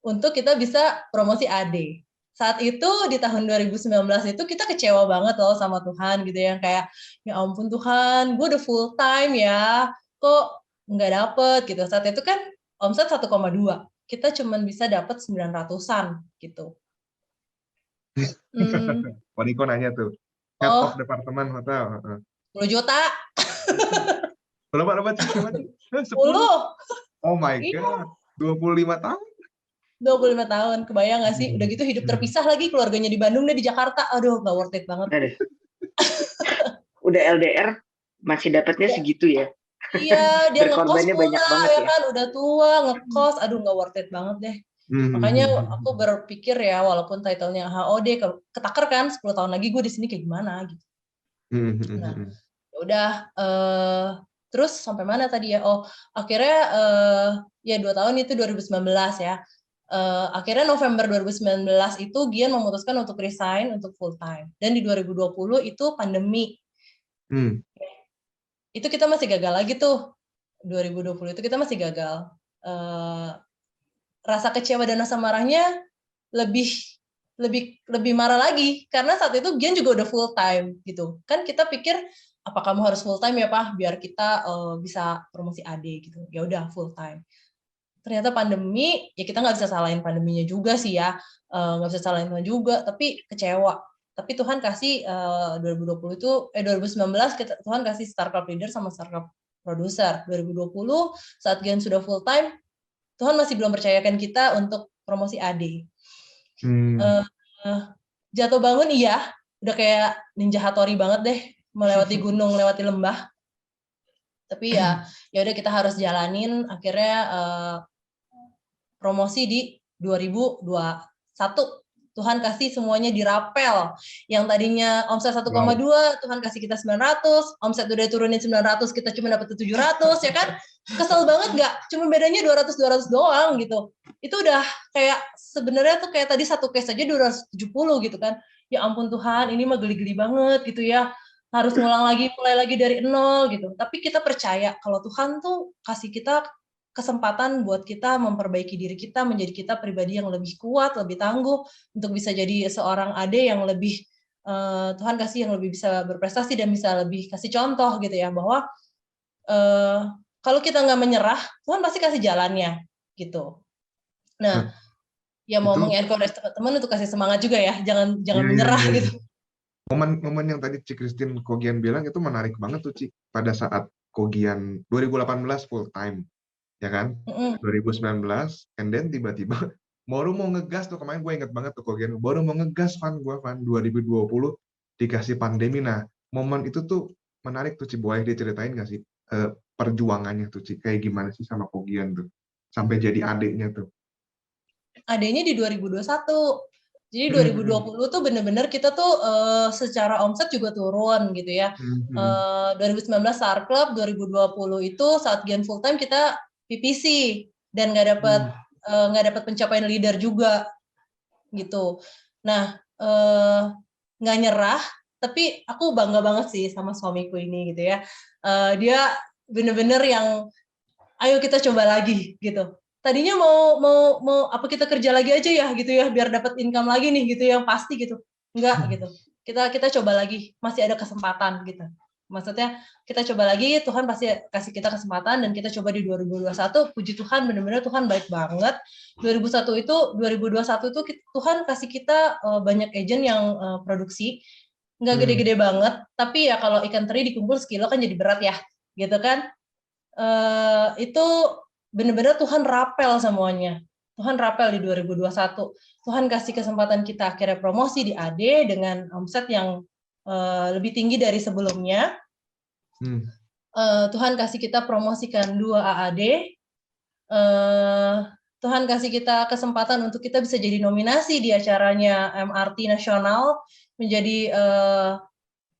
untuk kita bisa promosi AD. Saat itu di tahun 2019 itu kita kecewa banget loh sama Tuhan gitu ya. Kayak ya ampun Tuhan, gue udah full time ya, kok nggak dapet gitu. Saat itu kan omset 1,2. Kita cuma bisa dapat 900-an gitu. Pak Niko nanya tuh, head of departemen hotel. 10 juta. Berapa Cik? 10? 10. Oh my god, 25 tahun. 25 tahun, kebayang nggak sih? Udah gitu hidup terpisah lagi, keluarganya di Bandung dan di Jakarta. Aduh, nggak worth it banget. Udah LDR, masih dapatnya segitu ya? Iya, dia ngekos Berkorbannya banyak banget ya ya? kan, udah tua, ngekos, aduh nggak worth it banget deh. Makanya aku berpikir ya, walaupun title-nya HOD, ketaker kan, 10 tahun lagi gue di sini kayak gimana gitu. Nah, udah, terus sampai mana tadi ya? Oh, akhirnya ya 2 tahun itu 2019 ya. Akhirnya November 2019 itu Gian memutuskan untuk resign untuk full time. Dan di 2020 itu pandemi. Itu kita masih gagal lagi tuh. 2020 itu kita masih gagal. Rasa kecewa dan rasa marahnya lebih marah lagi karena saat itu Gian juga udah full time gitu. Kan kita pikir apa kamu harus full time ya Pak biar kita bisa promosi AD gitu. Ya udah full time. Ternyata pandemi, ya kita nggak bisa salahin pandeminya juga sih ya, nggak bisa salahin Tuhan juga, tapi kecewa. Tapi Tuhan kasih 2019 Tuhan kasih Startup Leader sama Startup Producer. 2020 saat Gian sudah full time, Tuhan masih belum percayakan kita untuk promosi AD. Jatuh bangun iya, udah kayak Ninja Hattori banget deh, melewati gunung, melewati lembah. Tapi ya udah kita harus jalanin. Akhirnya promosi di 2021 Tuhan kasih semuanya dirapel. Yang tadinya omset 1,2 Tuhan kasih kita 900, omset udah turunin 900 kita cuma dapat 700 ya kan? Kesel banget nggak? Cuma bedanya 200 doang gitu. Itu udah kayak sebenarnya tuh kayak tadi satu case aja 270 gitu kan. Ya ampun Tuhan, ini mah geli-geli banget gitu ya. Harus mulai lagi dari nol gitu. Tapi kita percaya kalau Tuhan tuh kasih kita kesempatan buat kita memperbaiki diri kita, menjadi kita pribadi yang lebih kuat, lebih tangguh, untuk bisa jadi seorang ade yang lebih, Tuhan kasih yang lebih bisa berprestasi dan bisa lebih kasih contoh gitu ya, bahwa kalau kita nggak menyerah, Tuhan pasti kasih jalannya gitu. Nah, ya mau mengencourage teman-teman untuk kasih semangat juga ya, jangan menyerah gitu. Momen yang tadi Cik Christine Kogian bilang itu menarik banget tuh Cik, pada saat Kogian 2018 full time. Ya kan, 2019, and then tiba-tiba baru mau ngegas tuh, kemarin gue inget banget tuh Kogian, baru mau ngegas Van 2020 dikasih pandemi. Nah, momen itu tuh menarik tuh Ci, boleh diceritain nggak sih perjuangannya tuh Ci, kayak gimana sih sama Kogian tuh? sampai jadi adiknya tuh? Adanya di 2021. Jadi 2020 tuh bener-bener kita tuh secara omset juga turun gitu ya. 2019 Star Club, 2020 itu saat Gen full time kita PPC dan nggak dapat pencapaian leader juga gitu. Nah, nggak nyerah, tapi aku bangga banget sih sama suamiku ini gitu ya. Dia bener-bener yang ayo kita coba lagi gitu. Tadinya mau apa kita kerja lagi aja ya gitu ya biar dapat income lagi nih gitu yang pasti gitu. Enggak gitu. Kita coba lagi, masih ada kesempatan gitu. Maksudnya kita coba lagi, Tuhan pasti kasih kita kesempatan dan kita coba di 2021. Puji Tuhan, benar-benar Tuhan baik banget. 2021 itu Tuhan kasih kita banyak agent yang produksi. Nggak gede-gede banget, tapi ya kalau ikan teri dikumpul sekilo kan jadi berat ya, gitu kan. Itu benar-benar Tuhan rapel semuanya. Tuhan rapel di 2021. Tuhan kasih kesempatan kita akhirnya promosi di AD dengan omset yang lebih tinggi dari sebelumnya. Tuhan kasih kita promosikan 2 AAD. Tuhan kasih kita kesempatan untuk kita bisa jadi nominasi di acaranya MRT nasional menjadi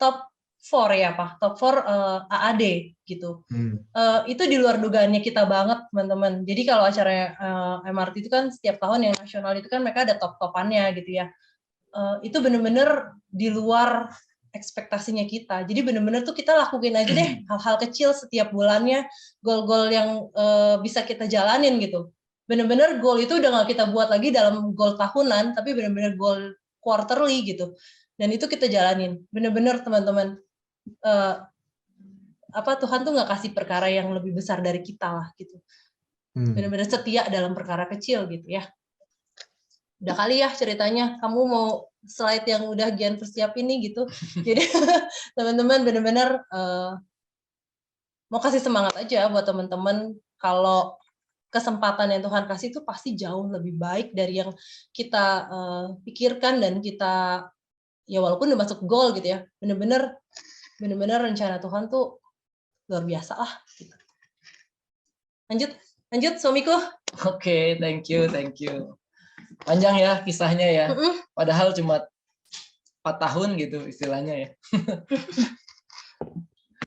top 4 ya Pak, top 4 AAD gitu. Itu di luar dugaannya kita banget teman-teman. Jadi kalau acara MRT itu kan setiap tahun yang nasional itu kan mereka ada top-topannya gitu ya. Itu benar-benar di luar ekspektasinya kita. Jadi benar-benar tuh kita lakuin aja deh hal-hal kecil setiap bulannya, goal-goal yang bisa kita jalanin gitu. Benar-benar goal itu udah nggak kita buat lagi dalam goal tahunan, tapi benar-benar goal quarterly gitu. Dan itu kita jalanin. Benar-benar teman-teman. Tuhan tuh nggak kasih perkara yang lebih besar dari kita lah gitu. Benar-benar setia dalam perkara kecil gitu ya. Udah kali ya ceritanya, kamu mau slide yang udah Gian persiapin nih gitu. Jadi teman-teman benar-benar mau kasih semangat aja buat teman-teman kalau kesempatan yang Tuhan kasih itu pasti jauh lebih baik dari yang kita pikirkan dan kita ya walaupun udah masuk goal gitu ya. Benar-benar rencana Tuhan tuh luar biasa lah gitu. Lanjut suamiku. Oke, thank you. Panjang ya kisahnya ya. Padahal cuma 4 tahun gitu istilahnya ya.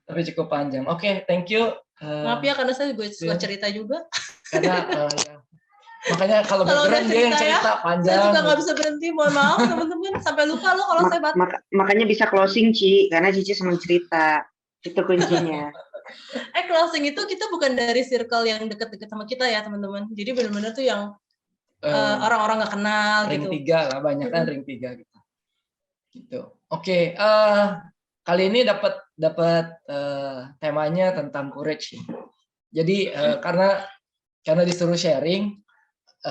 Tapi cukup panjang. Oke, thank you. Maaf ya karena saya suka cerita juga. Karena ya. Makanya kalau beneran dia yang cerita panjang. Saya juga nggak bisa berhenti, mohon maaf teman-teman. Sampai lupa loh kalau saya makanya bisa closing, Ci. Karena Cici senang cerita. Itu kuncinya. Closing itu kita bukan dari circle yang deket-deket sama kita ya teman-teman. Jadi benar-benar tuh yang orang-orang nggak kenal ring gitu. 3 lah, banyak kan ring 3 gitu. Oke, kali ini dapat temanya tentang courage. Jadi karena disuruh sharing,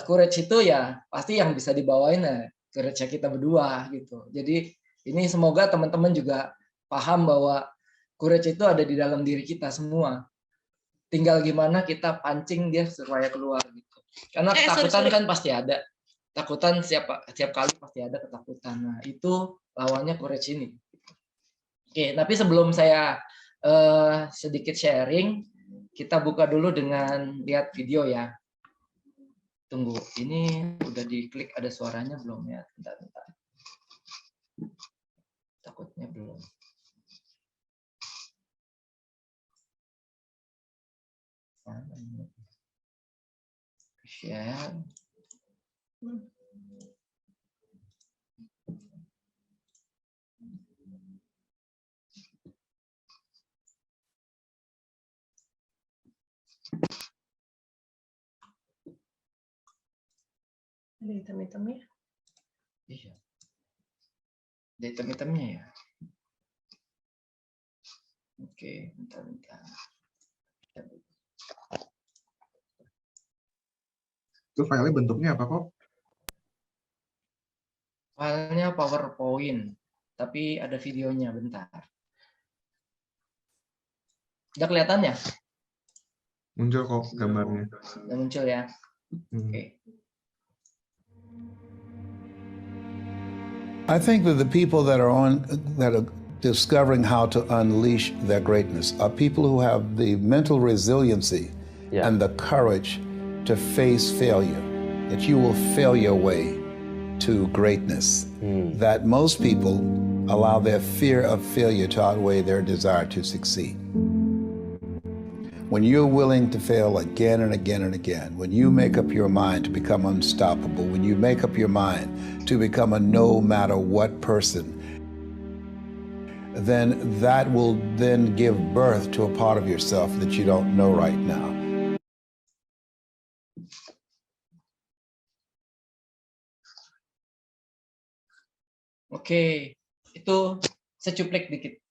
courage itu ya pasti yang bisa dibawain courage kita berdua gitu. Jadi ini semoga teman-teman juga paham bahwa courage itu ada di dalam diri kita semua. Tinggal gimana kita pancing dia supaya keluar gitu. Karena ketakutan kan pasti ada. Ketakutan setiap kali pasti ada ketakutan. Nah, itu lawannya courage ini. Oke, tapi sebelum saya sedikit sharing, kita buka dulu dengan lihat video ya. Tunggu, ini udah diklik ada suaranya belum ya? Bentar. Takutnya belum. Share. Ada hitam-hitamnya. Iya. Ada hitam-hitamnya ya. Oke, bentar. Itu filenya bentuknya apa kok? Filenya PowerPoint, tapi ada videonya, bentar. Udah kelihatan ya? Muncul kok gambarnya. Udah muncul ya? Oke. I think that the people that are discovering how to unleash their greatness are people who have the mental resiliency and the courage to face failure, that you will fail your way to greatness, that most people allow their fear of failure to outweigh their desire to succeed. When you're willing to fail again and again and again, when you make up your mind to become unstoppable, when you make up your mind to become a no matter what person, then that will then give birth to a part of yourself that you don't know right now. Oke, itu secuplek dikit.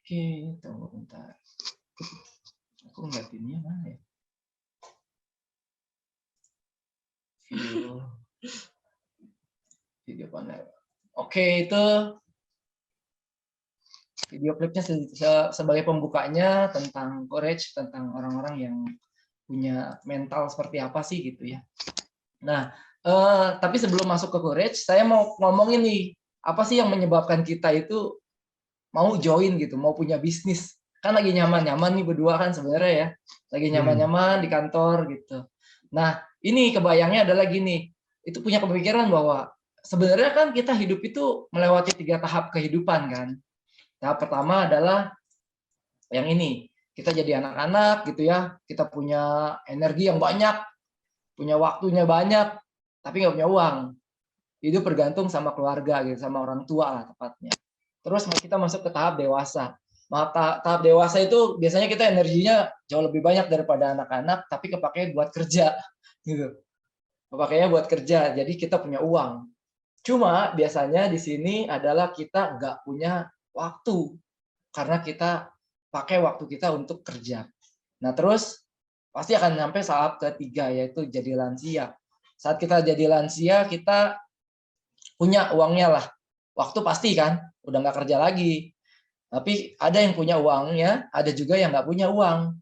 Oke, tunggu bentar. Aku ngeliatinnya mana ya? Video panel. Oke, itu video klipnya sebagai pembukanya tentang courage, tentang orang-orang yang punya mental seperti apa sih gitu ya. Nah, tapi sebelum masuk ke courage, saya mau ngomongin nih, apa sih yang menyebabkan kita itu mau join gitu, mau punya bisnis. Kan lagi nyaman-nyaman nih berdua kan sebenarnya ya. Lagi nyaman-nyaman di kantor gitu. Nah, ini kebayangnya adalah gini, itu punya pemikiran bahwa sebenarnya kan kita hidup itu melewati 3 tahap kehidupan kan. Tahap pertama adalah yang ini, kita jadi anak-anak gitu ya, kita punya energi yang banyak, punya waktunya banyak, tapi nggak punya uang. Itu bergantung sama keluarga gitu, sama orang tua lah tepatnya. Terus kita masuk ke tahap dewasa. Tahap dewasa itu biasanya kita energinya jauh lebih banyak daripada anak-anak, tapi kepakainya buat kerja gitu. Kepakainya buat kerja, jadi kita punya uang. Cuma biasanya di sini adalah kita nggak punya waktu karena kita pakai waktu kita untuk kerja. Nah terus pasti akan sampai tahap ketiga yaitu jadi lansia. Saat kita jadi lansia kita punya uangnya lah. Waktu pasti kan udah nggak kerja lagi. Tapi ada yang punya uangnya, ada juga yang nggak punya uang.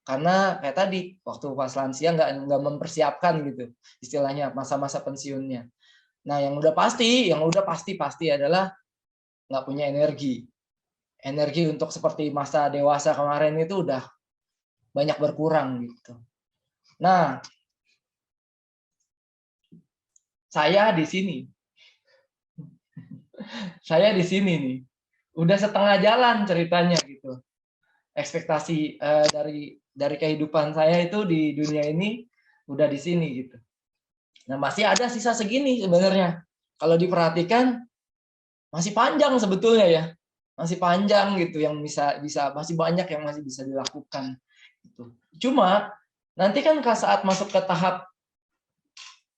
Karena kayak tadi waktu pas lansia nggak mempersiapkan gitu istilahnya masa-masa pensiunnya. Nah yang udah pasti adalah nggak punya energi. Energi untuk seperti masa dewasa kemarin itu udah banyak berkurang gitu. Nah, saya di sini nih, udah setengah jalan ceritanya gitu. Ekspektasi dari kehidupan saya itu di dunia ini udah di sini gitu. Nah, masih ada sisa segini sebenarnya. Kalau diperhatikan masih panjang sebetulnya ya. Masih panjang gitu yang bisa masih banyak yang masih bisa dilakukan gitu. Cuma nanti kan saat masuk ke tahap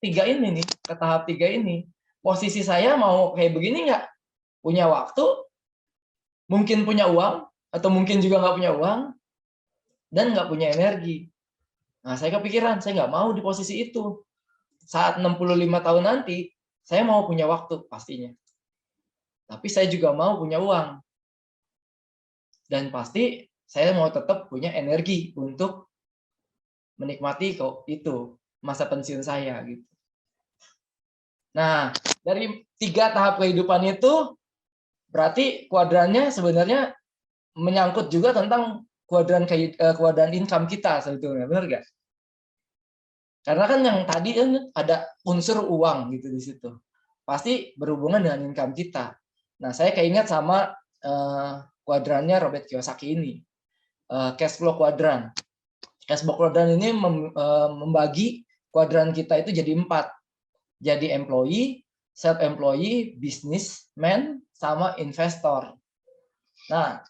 3 ini nih, posisi saya mau kayak begini nggak? Punya waktu, mungkin punya uang, atau mungkin juga nggak punya uang, dan nggak punya energi. Nah, saya kepikiran, saya nggak mau di posisi itu. Saat 65 tahun nanti, saya mau punya waktu pastinya. Tapi saya juga mau punya uang. Dan pasti saya mau tetap punya energi untuk menikmati itu masa pensiun saya gitu. Nah, dari 3 tahap kehidupan itu berarti kuadrannya sebenarnya menyangkut juga tentang kuadran income kita sebetulnya, benar nggak? Karena kan yang tadi kan ada unsur uang gitu di situ. Pasti berhubungan dengan income kita. Nah, saya keinget sama kuadrannya Robert Kiyosaki ini. Cash flow quadrant. Cash flow quadrant ini membagi kuadran kita itu jadi 4. Jadi employee, self-employee, businessman, sama investor. Nah,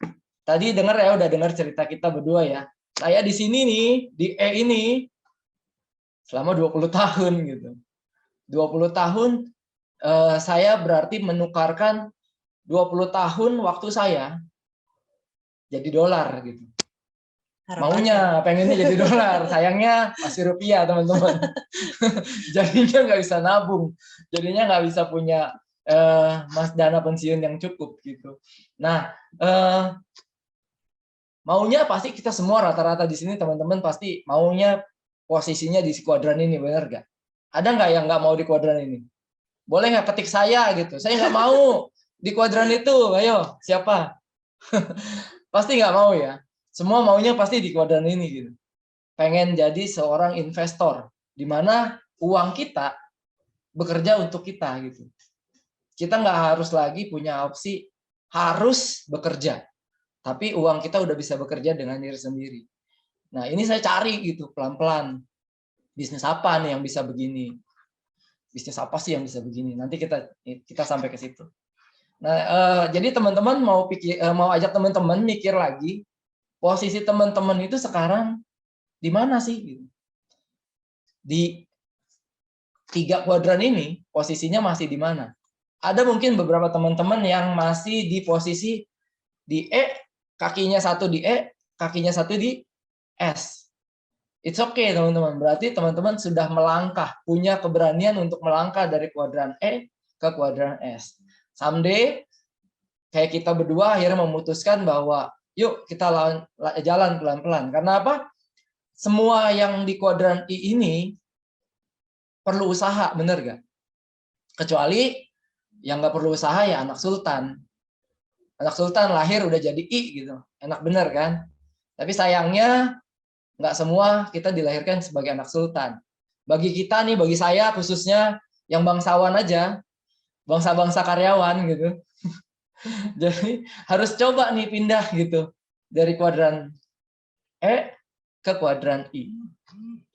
tadi udah dengar cerita kita berdua ya. Saya di sini nih, di E ini, selama 20 tahun gitu. 20 tahun saya berarti menukarkan 20 tahun waktu saya jadi dolar gitu. Maunya, pengennya jadi dolar, sayangnya masih rupiah teman-teman. Jadinya nggak bisa nabung, jadinya nggak bisa punya dana pensiun yang cukup gitu. Nah, maunya pasti kita semua rata-rata di sini teman-teman pasti maunya posisinya di kuadran ini, benar nggak? Ada nggak yang nggak mau di kuadran ini? boleh nggak ketik saya gitu. Saya nggak mau di kuadran itu. Ayo, siapa? Pasti nggak mau ya. Semua maunya pasti di kuadran ini gitu. Pengen jadi seorang investor, di mana uang kita bekerja untuk kita gitu. Kita nggak harus lagi punya opsi harus bekerja, tapi uang kita udah bisa bekerja dengan diri sendiri. Nah, ini saya cari gitu pelan-pelan. Bisnis apa nih yang bisa begini? Bisnis apa sih yang bisa begini? Nanti kita sampai ke situ. Nah, jadi teman-teman mau ajak teman-teman mikir lagi, posisi teman-teman itu sekarang di mana sih? Gitu. Di 3 kuadran ini posisinya masih di mana? Ada mungkin beberapa teman-teman yang masih di posisi di E, kakinya satu di E, kakinya satu di S. It's okay teman-teman, berarti teman-teman sudah melangkah, punya keberanian untuk melangkah dari kuadran E ke kuadran S. Someday, kayak kita berdua akhirnya memutuskan bahwa yuk kita jalan pelan-pelan. Karena apa? Semua yang di kuadran I ini perlu usaha, bener gak? Kecuali yang nggak perlu usaha ya anak sultan. Anak sultan lahir udah jadi I gitu, enak bener kan? Tapi sayangnya nggak semua kita dilahirkan sebagai anak sultan. Bagi kita nih, bagi saya khususnya yang bangsawan aja, bangsa-bangsa karyawan gitu. Jadi harus coba nih pindah gitu dari kuadran E ke kuadran I.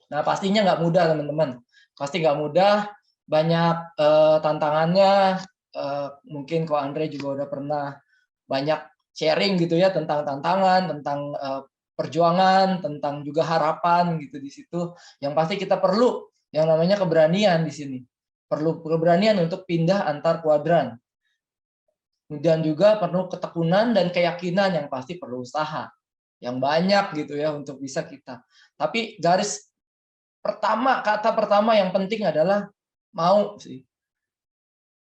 Nah pastinya nggak mudah teman-teman. Pasti nggak mudah, banyak tantangannya. Mungkin Ko Andre juga udah pernah banyak sharing gitu ya tentang tantangan, tentang perjuangan, tentang juga harapan gitu di situ. Yang pasti kita perlu yang namanya keberanian di sini. Perlu keberanian untuk pindah antar kuadran. Kemudian juga perlu ketekunan dan keyakinan yang pasti perlu usaha yang banyak gitu ya untuk bisa kita. Tapi garis pertama, kata pertama yang penting adalah mau sih.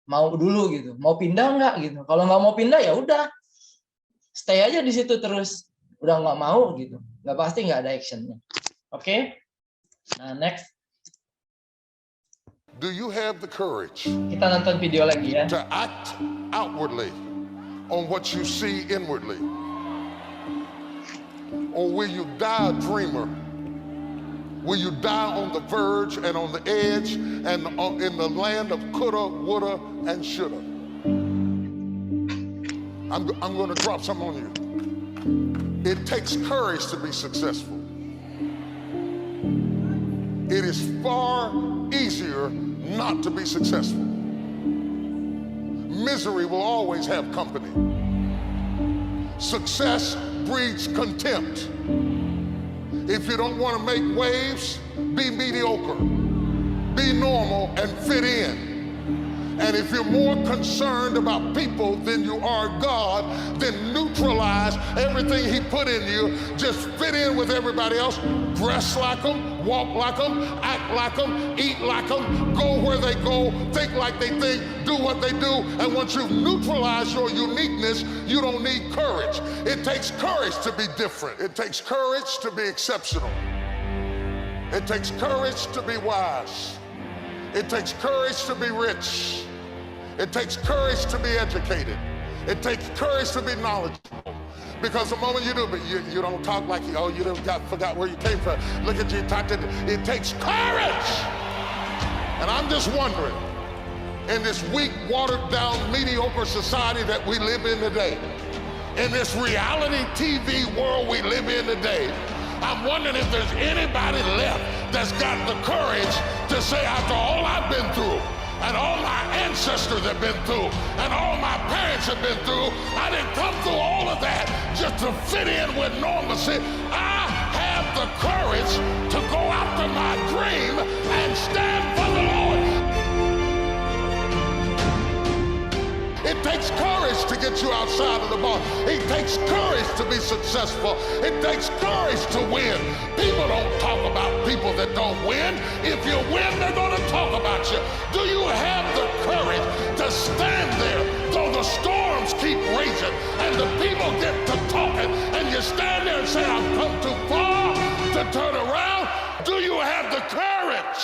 Mau dulu gitu, mau pindah nggak gitu. Kalau nggak mau pindah ya udah, stay aja di situ terus. Udah nggak mau gitu, nggak pasti nggak ada actionnya. Oke? Nah next. Do you have the courage Kita nonton video lagi ya. to act outwardly on what you see inwardly? Or will you die a dreamer? Will you die on the verge and on the edge and in the land of coulda, woulda, and shoulda? I'm going to drop something on you. It takes courage to be successful. It is far easier not to be successful. Misery will always have company. Success breeds contempt. If you don't want to make waves, be mediocre. Be normal and fit in. And if you're more concerned about people than you are God, then neutralize everything He put in you. Just fit in with everybody else. Dress like them, walk like them, act like them, eat like them, go where they go, think like they think, do what they do. And once you've neutralized your uniqueness, you don't need courage. It takes courage to be different. It takes courage to be exceptional. It takes courage to be wise. It takes courage to be rich. It takes courage to be educated. It takes courage to be knowledgeable. Because the moment you do, but you don't talk like, oh, you forgot where you came from. Look at you, it takes courage. And I'm just wondering, in this weak, watered down, mediocre society that we live in today, in this reality TV world we live in today, I'm wondering if there's anybody left that's got the courage to say, after all I've been through, and all my ancestors have been through, and all my parents have been through, I didn't come through all of that just to fit in with normalcy. I have the courage to go after my dream and stand for the Lord. It takes courage to get you outside of the box. It takes courage to be successful. It takes courage to win. People don't talk about people that don't win. If you win, they're going to talk about you. Do you have the courage to stand there though the storms keep raging and the people get to talking and you stand there and say, I've come too far to turn around? Do you have the courage?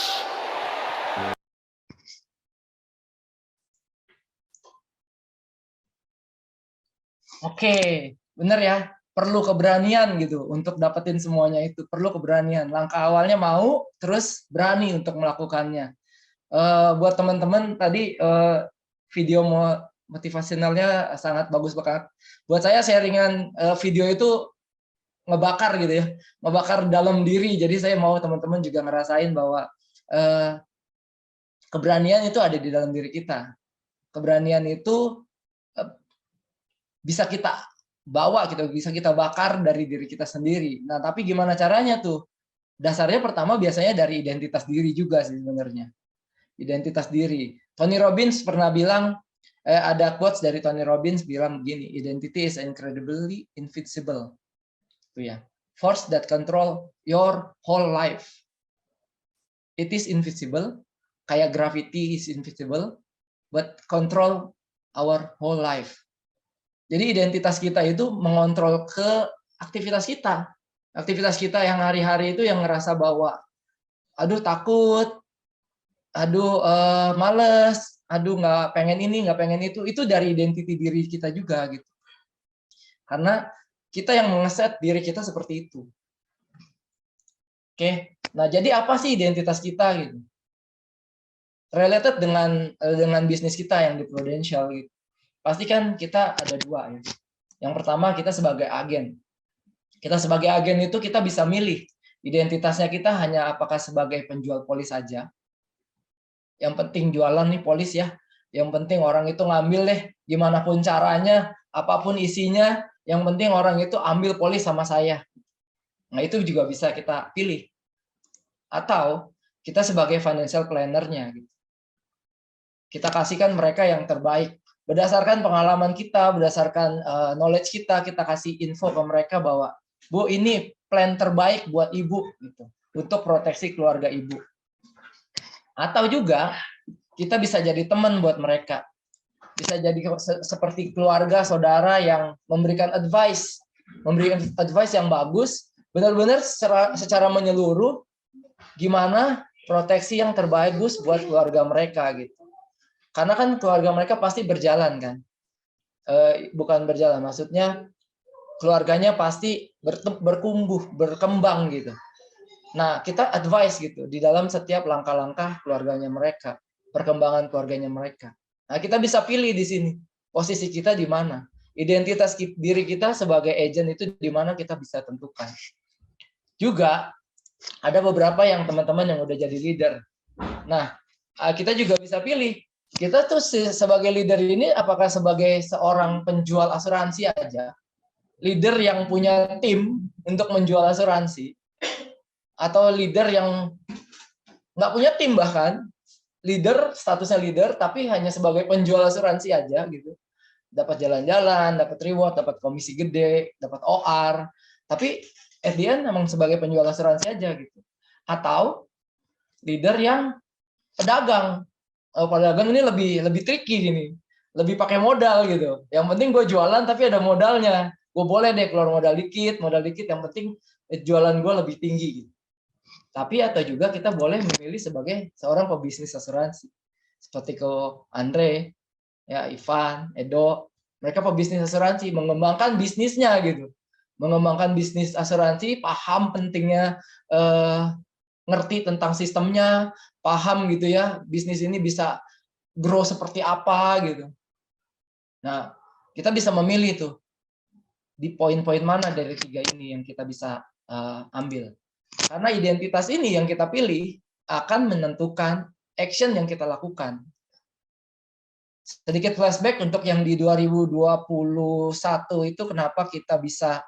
Oke, bener ya. Perlu keberanian gitu untuk dapetin semuanya itu. Perlu keberanian. Langkah awalnya mau, terus berani untuk melakukannya. Buat teman-teman tadi video motivasionalnya sangat bagus banget. Buat saya sharingan video itu ngebakar gitu ya, ngebakar dalam diri. Jadi saya mau teman-teman juga ngerasain bahwa keberanian itu ada di dalam diri kita. Keberanian itu bisa kita bawa, bisa kita bakar dari diri kita sendiri. Nah, tapi gimana caranya tuh? Dasarnya pertama biasanya dari identitas diri juga sih sebenarnya. Identitas diri. Tony Robbins pernah bilang, ada quotes dari Tony Robbins bilang begini, identity is incredibly invisible. Itu ya. Force that control your whole life. It is invisible, kayak gravity is invisible, but control our whole life. Jadi identitas kita itu mengontrol ke aktivitas kita. Aktivitas kita yang hari-hari itu yang ngerasa bahwa, aduh takut, aduh males, aduh nggak pengen ini, nggak pengen itu dari identiti diri kita juga gitu. Karena kita yang mengeset diri kita seperti itu. Oke, nah jadi apa sih identitas kita gitu? Related dengan bisnis kita yang di Prudential gitu. Pasti kan kita ada dua ya. Yang pertama kita sebagai agen. Kita sebagai agen itu kita bisa milih identitasnya kita hanya apakah sebagai penjual polis saja. Yang penting jualan nih polis ya. Yang penting orang itu ngambil deh gimana pun caranya, apapun isinya, yang penting orang itu ambil polis sama saya. Nah, itu juga bisa kita pilih. Atau kita sebagai financial planner-nya gitu. Kita kasihkan mereka yang terbaik. Berdasarkan pengalaman kita, berdasarkan knowledge kita kasih info ke mereka bahwa, Bu, ini plan terbaik buat Ibu gitu, untuk proteksi keluarga Ibu. Atau juga kita bisa jadi teman buat mereka. Bisa jadi seperti keluarga, saudara yang memberikan advice yang bagus, benar-benar secara menyeluruh gimana proteksi yang terbaik buat keluarga mereka gitu. Karena kan keluarga mereka pasti berjalan kan, bukan berjalan, maksudnya keluarganya pasti berkembang gitu. Nah, kita advice gitu di dalam setiap langkah-langkah keluarganya mereka, perkembangan keluarganya mereka. Nah, kita bisa pilih di sini posisi kita di mana, identitas diri kita sebagai agent itu di mana kita bisa tentukan. Juga ada beberapa yang teman-teman yang udah jadi leader. Nah, kita juga bisa pilih. Kita tuh sebagai leader ini apakah sebagai seorang penjual asuransi aja, leader yang punya tim untuk menjual asuransi, atau leader yang nggak punya tim bahkan, leader statusnya leader tapi hanya sebagai penjual asuransi aja gitu, dapat jalan-jalan, dapat reward, dapat komisi gede, dapat OR, tapi at the end emang sebagai penjual asuransi aja gitu. Atau leader yang pedagang. Pedagang ini lebih tricky gini, lebih pakai modal gitu. Yang penting gue jualan tapi ada modalnya. Gue boleh deh keluar modal dikit, yang penting jualan gue lebih tinggi gitu. Tapi atau juga kita boleh memilih sebagai seorang pebisnis asuransi. Seperti ke Andre, ya Ivan, Edo, mereka pebisnis asuransi, mengembangkan bisnisnya gitu. Mengembangkan bisnis asuransi, paham pentingnya ngerti tentang sistemnya, paham gitu ya, bisnis ini bisa grow seperti apa gitu. Nah, kita bisa memilih tuh di poin-poin mana dari tiga ini yang kita bisa ambil. Karena identitas ini yang kita pilih akan menentukan action yang kita lakukan. Sedikit flashback untuk yang di 2021 itu kenapa kita bisa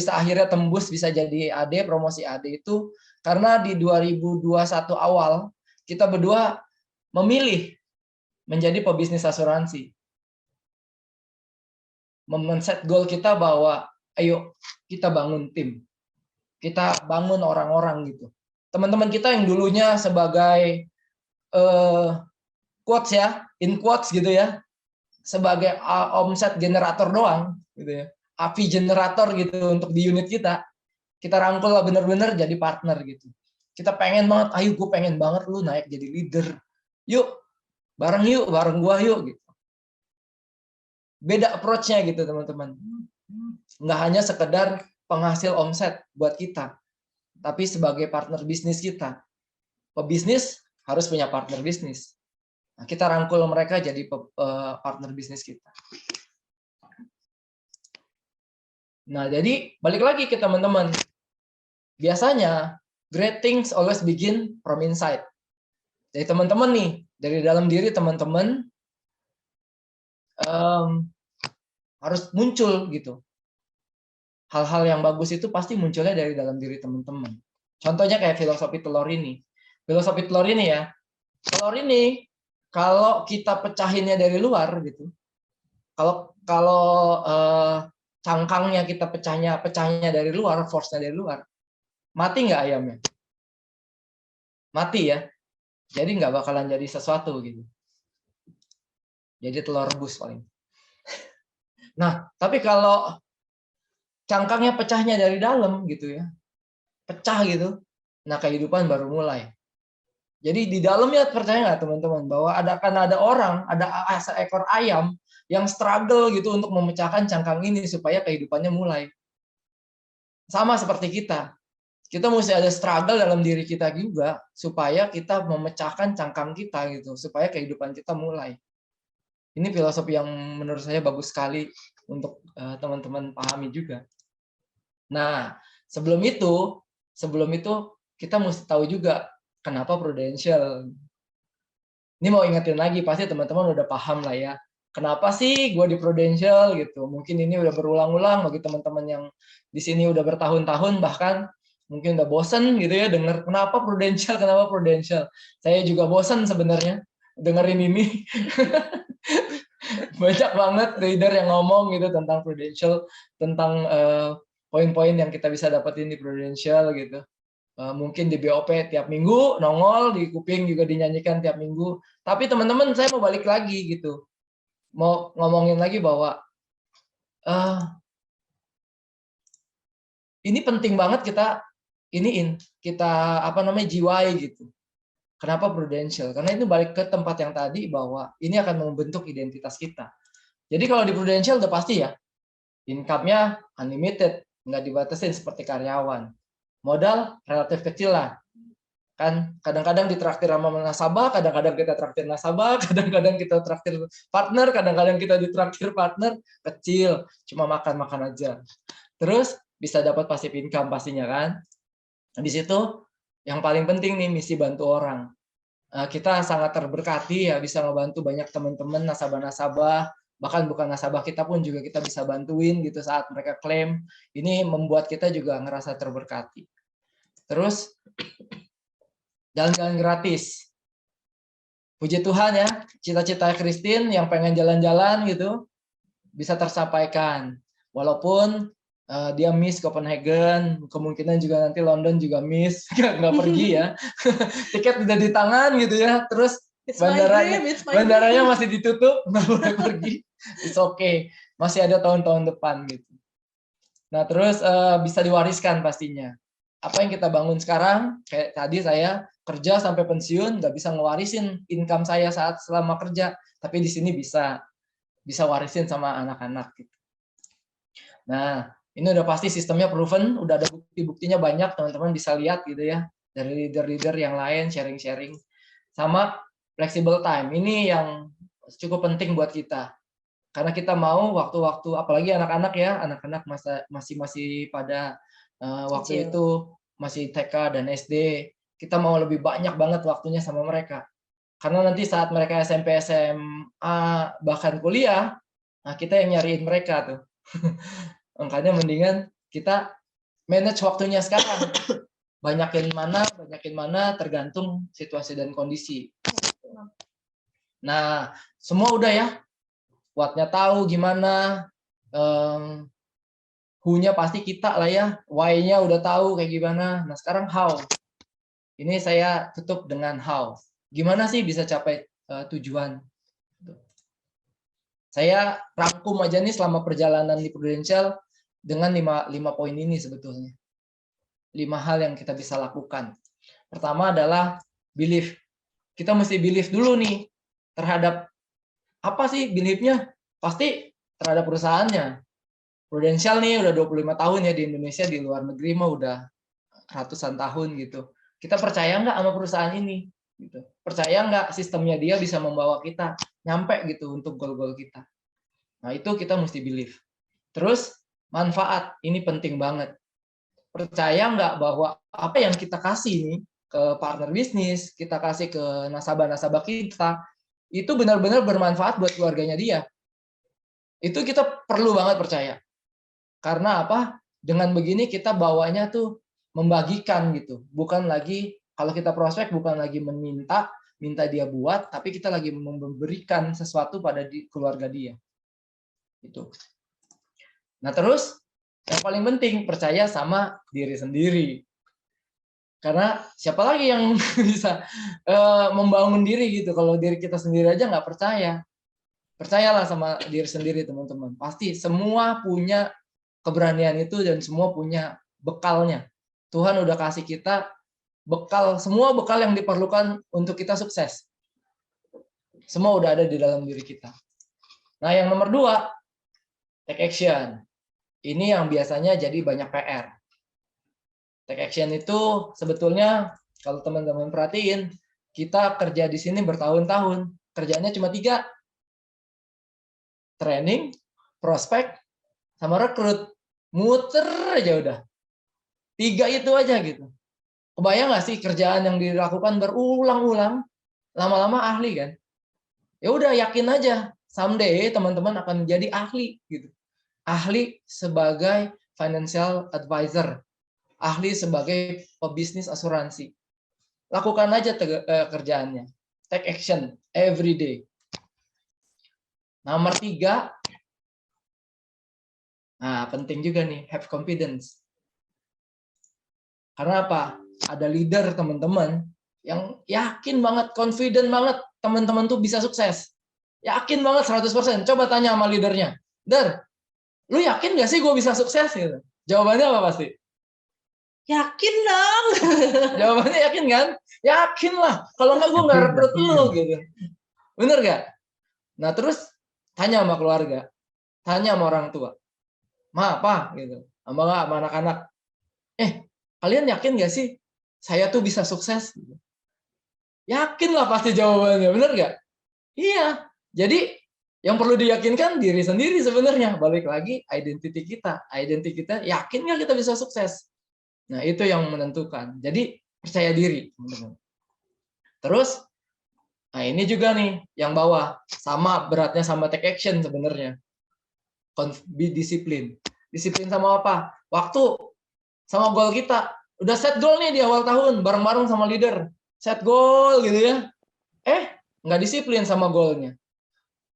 akhirnya tembus bisa jadi AD, promosi AD itu karena di 2021 awal kita berdua memilih menjadi pebisnis asuransi. Men-set goal kita bahwa ayo kita bangun tim. Kita bangun orang-orang gitu. Teman-teman kita yang dulunya sebagai quotes ya, in quotes gitu ya, sebagai omset generator doang gitu ya. API generator gitu untuk di unit kita rangkul lah bener-bener jadi partner gitu. Kita pengen banget, ayo gue pengen banget lu naik jadi leader. Yuk, bareng gua yuk gitu. beda approach-nya gitu teman-teman. Nggak hanya sekedar penghasil omset buat kita, tapi sebagai partner bisnis kita. Pebisnis harus punya partner bisnis. Nah, kita rangkul mereka jadi partner bisnis kita. Nah, jadi balik lagi ke teman-teman. Biasanya, great things always begin from inside. Jadi teman-teman nih, dari dalam diri teman-teman harus muncul gitu. Hal-hal yang bagus itu pasti munculnya dari dalam diri teman-teman. Contohnya kayak filosofi telur ini. Filosofi telur ini ya, telur ini kalau kita pecahinnya dari luar gitu, kalau cangkangnya kita pecahnya dari luar, force-nya dari luar, mati nggak ayamnya? Mati ya. Jadi nggak bakalan jadi sesuatu gitu. Jadi telur rebus paling. Nah, tapi kalau cangkangnya pecahnya dari dalam gitu ya, pecah gitu, nah kehidupan baru mulai. Jadi di dalamnya percaya nggak teman-teman bahwa akan ada orang, ada seekor ayam yang struggle gitu untuk memecahkan cangkang ini supaya kehidupannya mulai. Sama seperti kita. Kita mesti ada struggle dalam diri kita juga supaya kita memecahkan cangkang kita gitu, supaya kehidupan kita mulai. Ini filosofi yang menurut saya bagus sekali untuk teman-teman pahami juga. Nah, sebelum itu kita mesti tahu juga kenapa Prudential. Ini mau ingetin lagi, pasti teman-teman udah paham lah ya. Kenapa sih gue di Prudential gitu? Mungkin ini udah berulang-ulang bagi teman-teman yang di sini udah bertahun-tahun, bahkan mungkin udah bosen gitu ya dengar kenapa Prudential. Saya juga bosen sebenarnya dengerin ini. Banyak banget trader yang ngomong gitu tentang Prudential, tentang poin-poin yang kita bisa dapetin di Prudential gitu. Mungkin di BOP tiap minggu nongol, di kuping juga dinyanyikan tiap minggu. Tapi teman-teman, saya mau balik lagi gitu, mau ngomongin lagi bahwa ini penting banget kita jiwai gitu. Kenapa Prudential? Karena itu balik ke tempat yang tadi bahwa ini akan membentuk identitas kita. Jadi kalau di Prudential udah pasti ya, income-nya unlimited, nggak dibatasin seperti karyawan. Modal relatif kecil lah. Kan kadang-kadang ditraktir sama nasabah, kadang-kadang kita traktir nasabah, kadang-kadang kita traktir partner, kadang-kadang kita ditraktir partner kecil, cuma makan-makan aja. Terus bisa dapat passive income pastinya kan. Di situ yang paling penting nih misi bantu orang. Kita sangat terberkati ya bisa ngebantu banyak teman-teman nasabah-nasabah, bahkan bukan nasabah kita pun juga kita bisa bantuin gitu saat mereka klaim. Ini membuat kita juga ngerasa terberkati. Terus jalan-jalan gratis. Puji Tuhan ya, cita-cita Christine yang pengen jalan-jalan gitu bisa tersampaikan. Walaupun dia miss Copenhagen, kemungkinan juga nanti London juga miss, nggak pergi ya. Tiket udah di tangan gitu ya, terus bandaranya masih ditutup, nggak boleh pergi. It's okay, masih ada tahun-tahun depan gitu. Nah terus bisa diwariskan pastinya. Apa yang kita bangun sekarang, kayak tadi saya kerja sampai pensiun, nggak bisa ngewarisin income saya saat selama kerja, tapi di sini bisa warisin sama anak-anak gitu. Nah, ini udah pasti sistemnya proven, udah ada bukti-buktinya banyak, teman-teman bisa lihat gitu ya, dari leader-leader yang lain sharing-sharing. Sama flexible time, ini yang cukup penting buat kita. Karena kita mau waktu-waktu, apalagi anak-anak ya, anak-anak masih pada waktu itu masih TK dan SD, kita mau lebih banyak banget waktunya sama mereka. Karena nanti saat mereka SMP, SMA, bahkan kuliah, nah kita yang nyariin mereka tuh. Makanya mendingan kita manage waktunya sekarang. Banyakin mana tergantung situasi dan kondisi. Nah, semua udah ya. What-nya tahu gimana, who-nya pasti kita lah ya, why-nya udah tahu kayak gimana. Nah, sekarang how. Ini saya tutup dengan how. Gimana sih bisa capai tujuan? Saya rangkum aja nih selama perjalanan di Prudential dengan 5 poin ini sebetulnya. 5 hal yang kita bisa lakukan. Pertama adalah belief. Kita mesti belief dulu nih terhadap apa sih beliefnya? Pasti terhadap perusahaannya. Prudential nih udah 25 tahun ya di Indonesia, di luar negeri mah udah ratusan tahun gitu. Kita percaya nggak sama perusahaan ini? Gitu. Percaya nggak sistemnya dia bisa membawa kita nyampe gitu untuk goal-goal kita? Nah itu kita mesti believe. Terus manfaat, ini penting banget. Percaya nggak bahwa apa yang kita kasih nih ke partner bisnis, kita kasih ke nasabah-nasabah kita, itu benar-benar bermanfaat buat keluarganya dia. Itu kita perlu banget percaya. Karena apa? Dengan begini kita bawanya tuh membagikan gitu. Bukan lagi, kalau kita prospek bukan lagi minta dia buat, tapi kita lagi memberikan sesuatu pada keluarga dia. Gitu. Nah terus, yang paling penting percaya sama diri sendiri. Karena siapa lagi yang bisa membangun diri gitu, kalau diri kita sendiri aja nggak percaya. Percayalah sama diri sendiri teman-teman. Pasti semua punya keberanian itu dan semua punya bekalnya. Tuhan udah kasih kita bekal, semua bekal yang diperlukan untuk kita sukses. Semua udah ada di dalam diri kita. Nah yang nomor 2, take action. Ini yang biasanya jadi banyak PR. Take action itu sebetulnya kalau teman-teman perhatiin, kita kerja di sini bertahun-tahun. Kerjanya cuma 3. Training, prospek, sama rekrut. Muter aja udah. 3 itu aja gitu. Kebayang nggak sih kerjaan yang dilakukan berulang-ulang, lama-lama ahli kan? Ya udah yakin aja, someday teman-teman akan menjadi ahli gitu. Ahli sebagai financial advisor, ahli sebagai pebisnis asuransi. Lakukan aja kerjaannya. Take action every day. Nomor 3, nah penting juga nih, have confidence. Karena apa? Ada leader teman-teman yang yakin banget, confident banget teman-teman tuh bisa sukses. Yakin banget 100%. Coba tanya sama leadernya, "Der, lu yakin gak sih gue bisa sukses?" Gitu. Jawabannya apa pasti? Yakin dong. Jawabannya yakin kan? Yakin lah. Kalau enggak gue nggak rekrut lu gitu. Bener gak? Nah terus tanya sama keluarga, tanya sama orang tua, "Ma, apa?" gitu, sama anak-anak. Kalian yakin gak sih saya tuh bisa sukses? Yakin lah pasti jawabannya, bener gak? Iya. Jadi yang perlu diyakinkan diri sendiri sebenarnya. Balik lagi identity kita. Identity kita yakin nggak kita bisa sukses? Nah itu yang menentukan. Jadi percaya diri, teman-teman. Terus, nah ini juga nih yang bawah sama beratnya sama take action sebenarnya. Be disiplin. Disiplin sama apa? Waktu. Sama goal kita. Udah set goal nih di awal tahun, bareng-bareng sama leader. Set goal gitu ya. Nggak disiplin sama goalnya.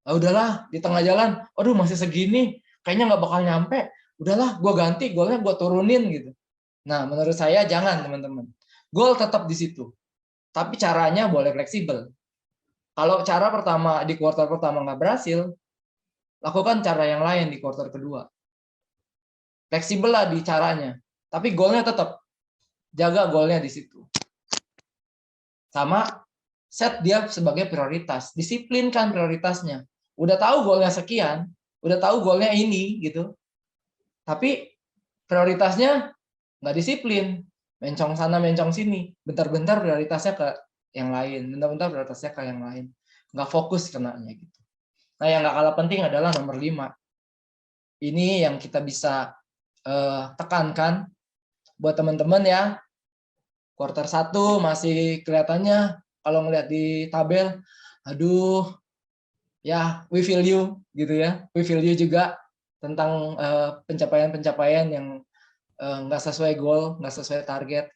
Nah, udahlah, di tengah jalan, aduh masih segini, kayaknya nggak bakal nyampe. Udahlah, gue ganti, goalnya gue turunin gitu. Nah, menurut saya jangan teman-teman. Goal tetap di situ. Tapi caranya boleh fleksibel. Kalau cara pertama di kuartal pertama nggak berhasil, lakukan cara yang lain di kuartal kedua. Fleksibel lah di caranya. Tapi goalnya tetap jaga goalnya di situ. Sama set dia sebagai prioritas, disiplinkan prioritasnya. Udah tahu goalnya sekian, udah tahu goalnya ini gitu. Tapi prioritasnya nggak disiplin, mencong sana mencong sini, bentar-bentar prioritasnya ke yang lain, bentar-bentar prioritasnya ke yang lain, nggak fokus kenanya gitu. Nah yang nggak kalah penting adalah nomor 5. Ini yang kita bisa tekankan buat teman-teman ya. Kuartal 1 masih kelihatannya kalau ngelihat di tabel, aduh, ya we feel you gitu ya, we feel you juga tentang pencapaian-pencapaian yang nggak sesuai goal, nggak sesuai target.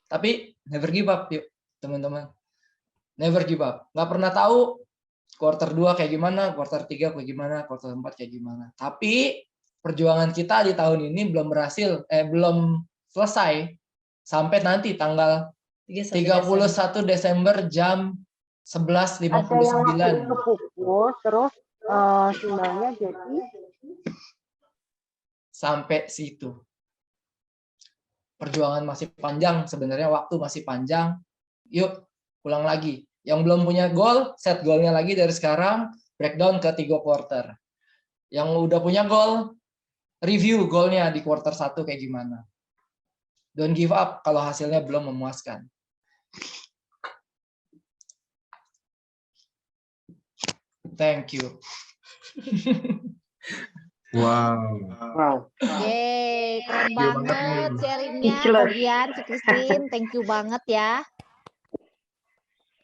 Tapi never give up yuk teman-teman, never give up. Nggak pernah tahu kuartal 2 kayak gimana, kuartal 3 kayak gimana, kuartal 4 kayak gimana. Tapi perjuangan kita di tahun ini belum berhasil, belum selesai sampai nanti tanggal 31 Desember jam 11.59. Ada yang waktu kepukul, terus simbolnya jadi sampai situ. Perjuangan masih panjang sebenarnya, waktu masih panjang. Yuk, ulang lagi. Yang belum punya goal, set goalnya lagi dari sekarang. breakdown ke 3 quarter. Yang udah punya goal, review goalnya di quarter 1 kayak gimana. Don't give up kalau hasilnya belum memuaskan. Thank you. Wow. Yeay, keren banget sharingnya Speechless. Kogian, Ci Christine, thank you banget ya.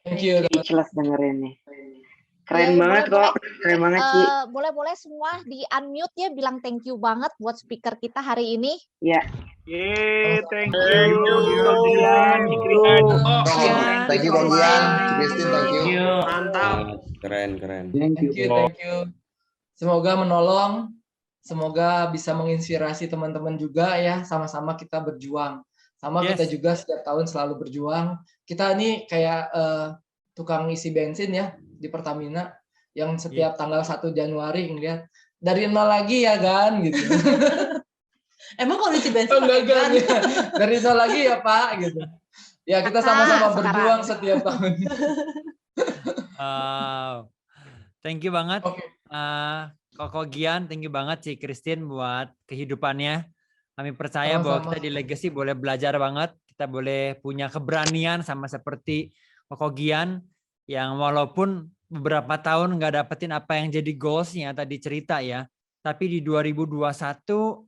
Thank you. Speechless dengerin nih. Keren Yeay, banget kok. Keren banget, Ci. Boleh-boleh semua di unmute ya, bilang thank you banget buat speaker kita hari ini. Ya. Yeay, thank Thank you. you. Thank you, Kogian. Christine, thank you. Mantap. Keren. Thank you. Semoga menolong, semoga bisa menginspirasi teman-teman juga ya, sama-sama kita berjuang. Sama kita juga setiap tahun selalu berjuang. Kita ini kayak tukang isi bensin ya di Pertamina yang setiap tanggal 1 Januari ngeliat dari nol lagi ya kan gitu. Emang kalau isi bensin Enggak, ya. Dari nol lagi ya Pak gitu. Ya kita sama-sama berjuang setiap tahun. Thank you banget. Koko Gian, thank you banget Ci Christine buat kehidupannya. Kami percaya bahwa kita di Legacy boleh belajar banget. Kita boleh punya keberanian sama seperti Koko Gian yang walaupun beberapa tahun nggak dapetin apa yang jadi goalsnya tadi cerita ya. Tapi di 2021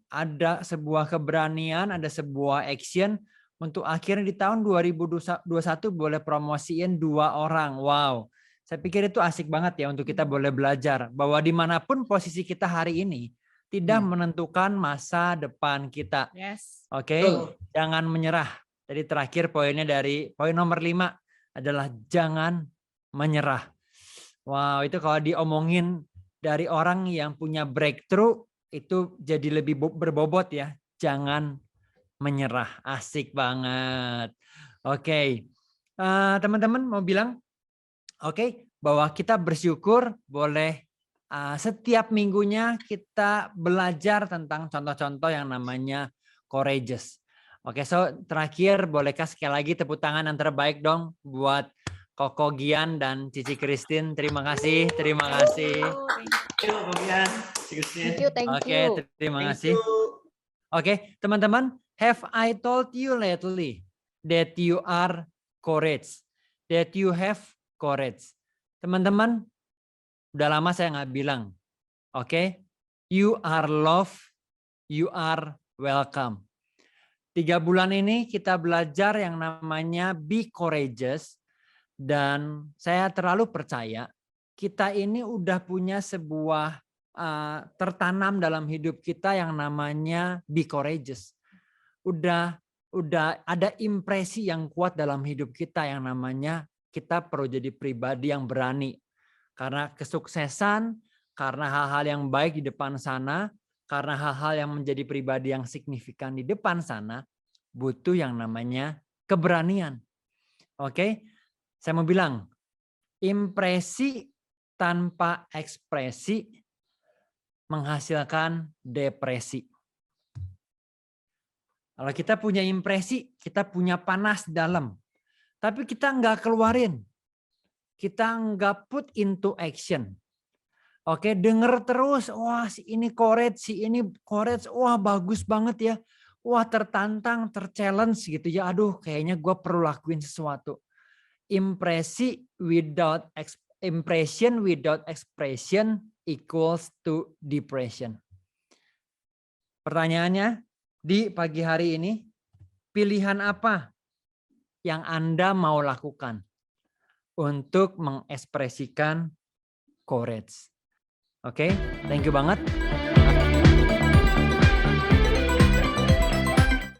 ada sebuah keberanian, ada sebuah action untuk akhirnya di tahun 2021 boleh promosiin 2 orang. Wow. Saya pikir itu asik banget ya untuk kita boleh belajar bahwa dimanapun posisi kita hari ini tidak menentukan masa depan kita. Yes. Oke, jangan menyerah. Jadi terakhir poinnya dari poin nomor 5 adalah jangan menyerah. Wow, itu kalau diomongin dari orang yang punya breakthrough itu jadi lebih berbobot ya. Jangan menyerah. Asik banget. Oke. Teman-teman mau bilang bahwa kita bersyukur boleh setiap minggunya kita belajar tentang contoh-contoh yang namanya courageous. Oke, so terakhir bolehkah sekali lagi tepuk tangan yang terbaik dong buat Koko Gian dan Cici Christine. Terima kasih. Thank you. Oke, terima kasih. Oke, teman-teman, have I told you lately that you are courage, that you have courage? Teman-teman, udah lama saya nggak bilang. Oke, you are loved, you are welcome. 3 bulan ini kita belajar yang namanya be courageous. Dan saya terlalu percaya kita ini udah punya sebuah tertanam dalam hidup kita yang namanya be courageous. Udah ada impresi yang kuat dalam hidup kita yang namanya kita perlu jadi pribadi yang berani. Karena kesuksesan, karena hal-hal yang baik di depan sana, karena hal-hal yang menjadi pribadi yang signifikan di depan sana, butuh yang namanya keberanian. Oke, saya mau bilang, impresi tanpa ekspresi menghasilkan depresi. Kalau kita punya impresi, kita punya panas dalam. Tapi kita nggak keluarin. Kita nggak put into action. Oke, denger terus, wah si ini courage, wah bagus banget ya. Wah tertantang, terchallenge gitu ya. Aduh kayaknya gue perlu lakuin sesuatu. Impression without expression equals to depression. Pertanyaannya di pagi hari ini, pilihan apa yang Anda mau lakukan untuk mengekspresikan courage? Oke, thank you banget.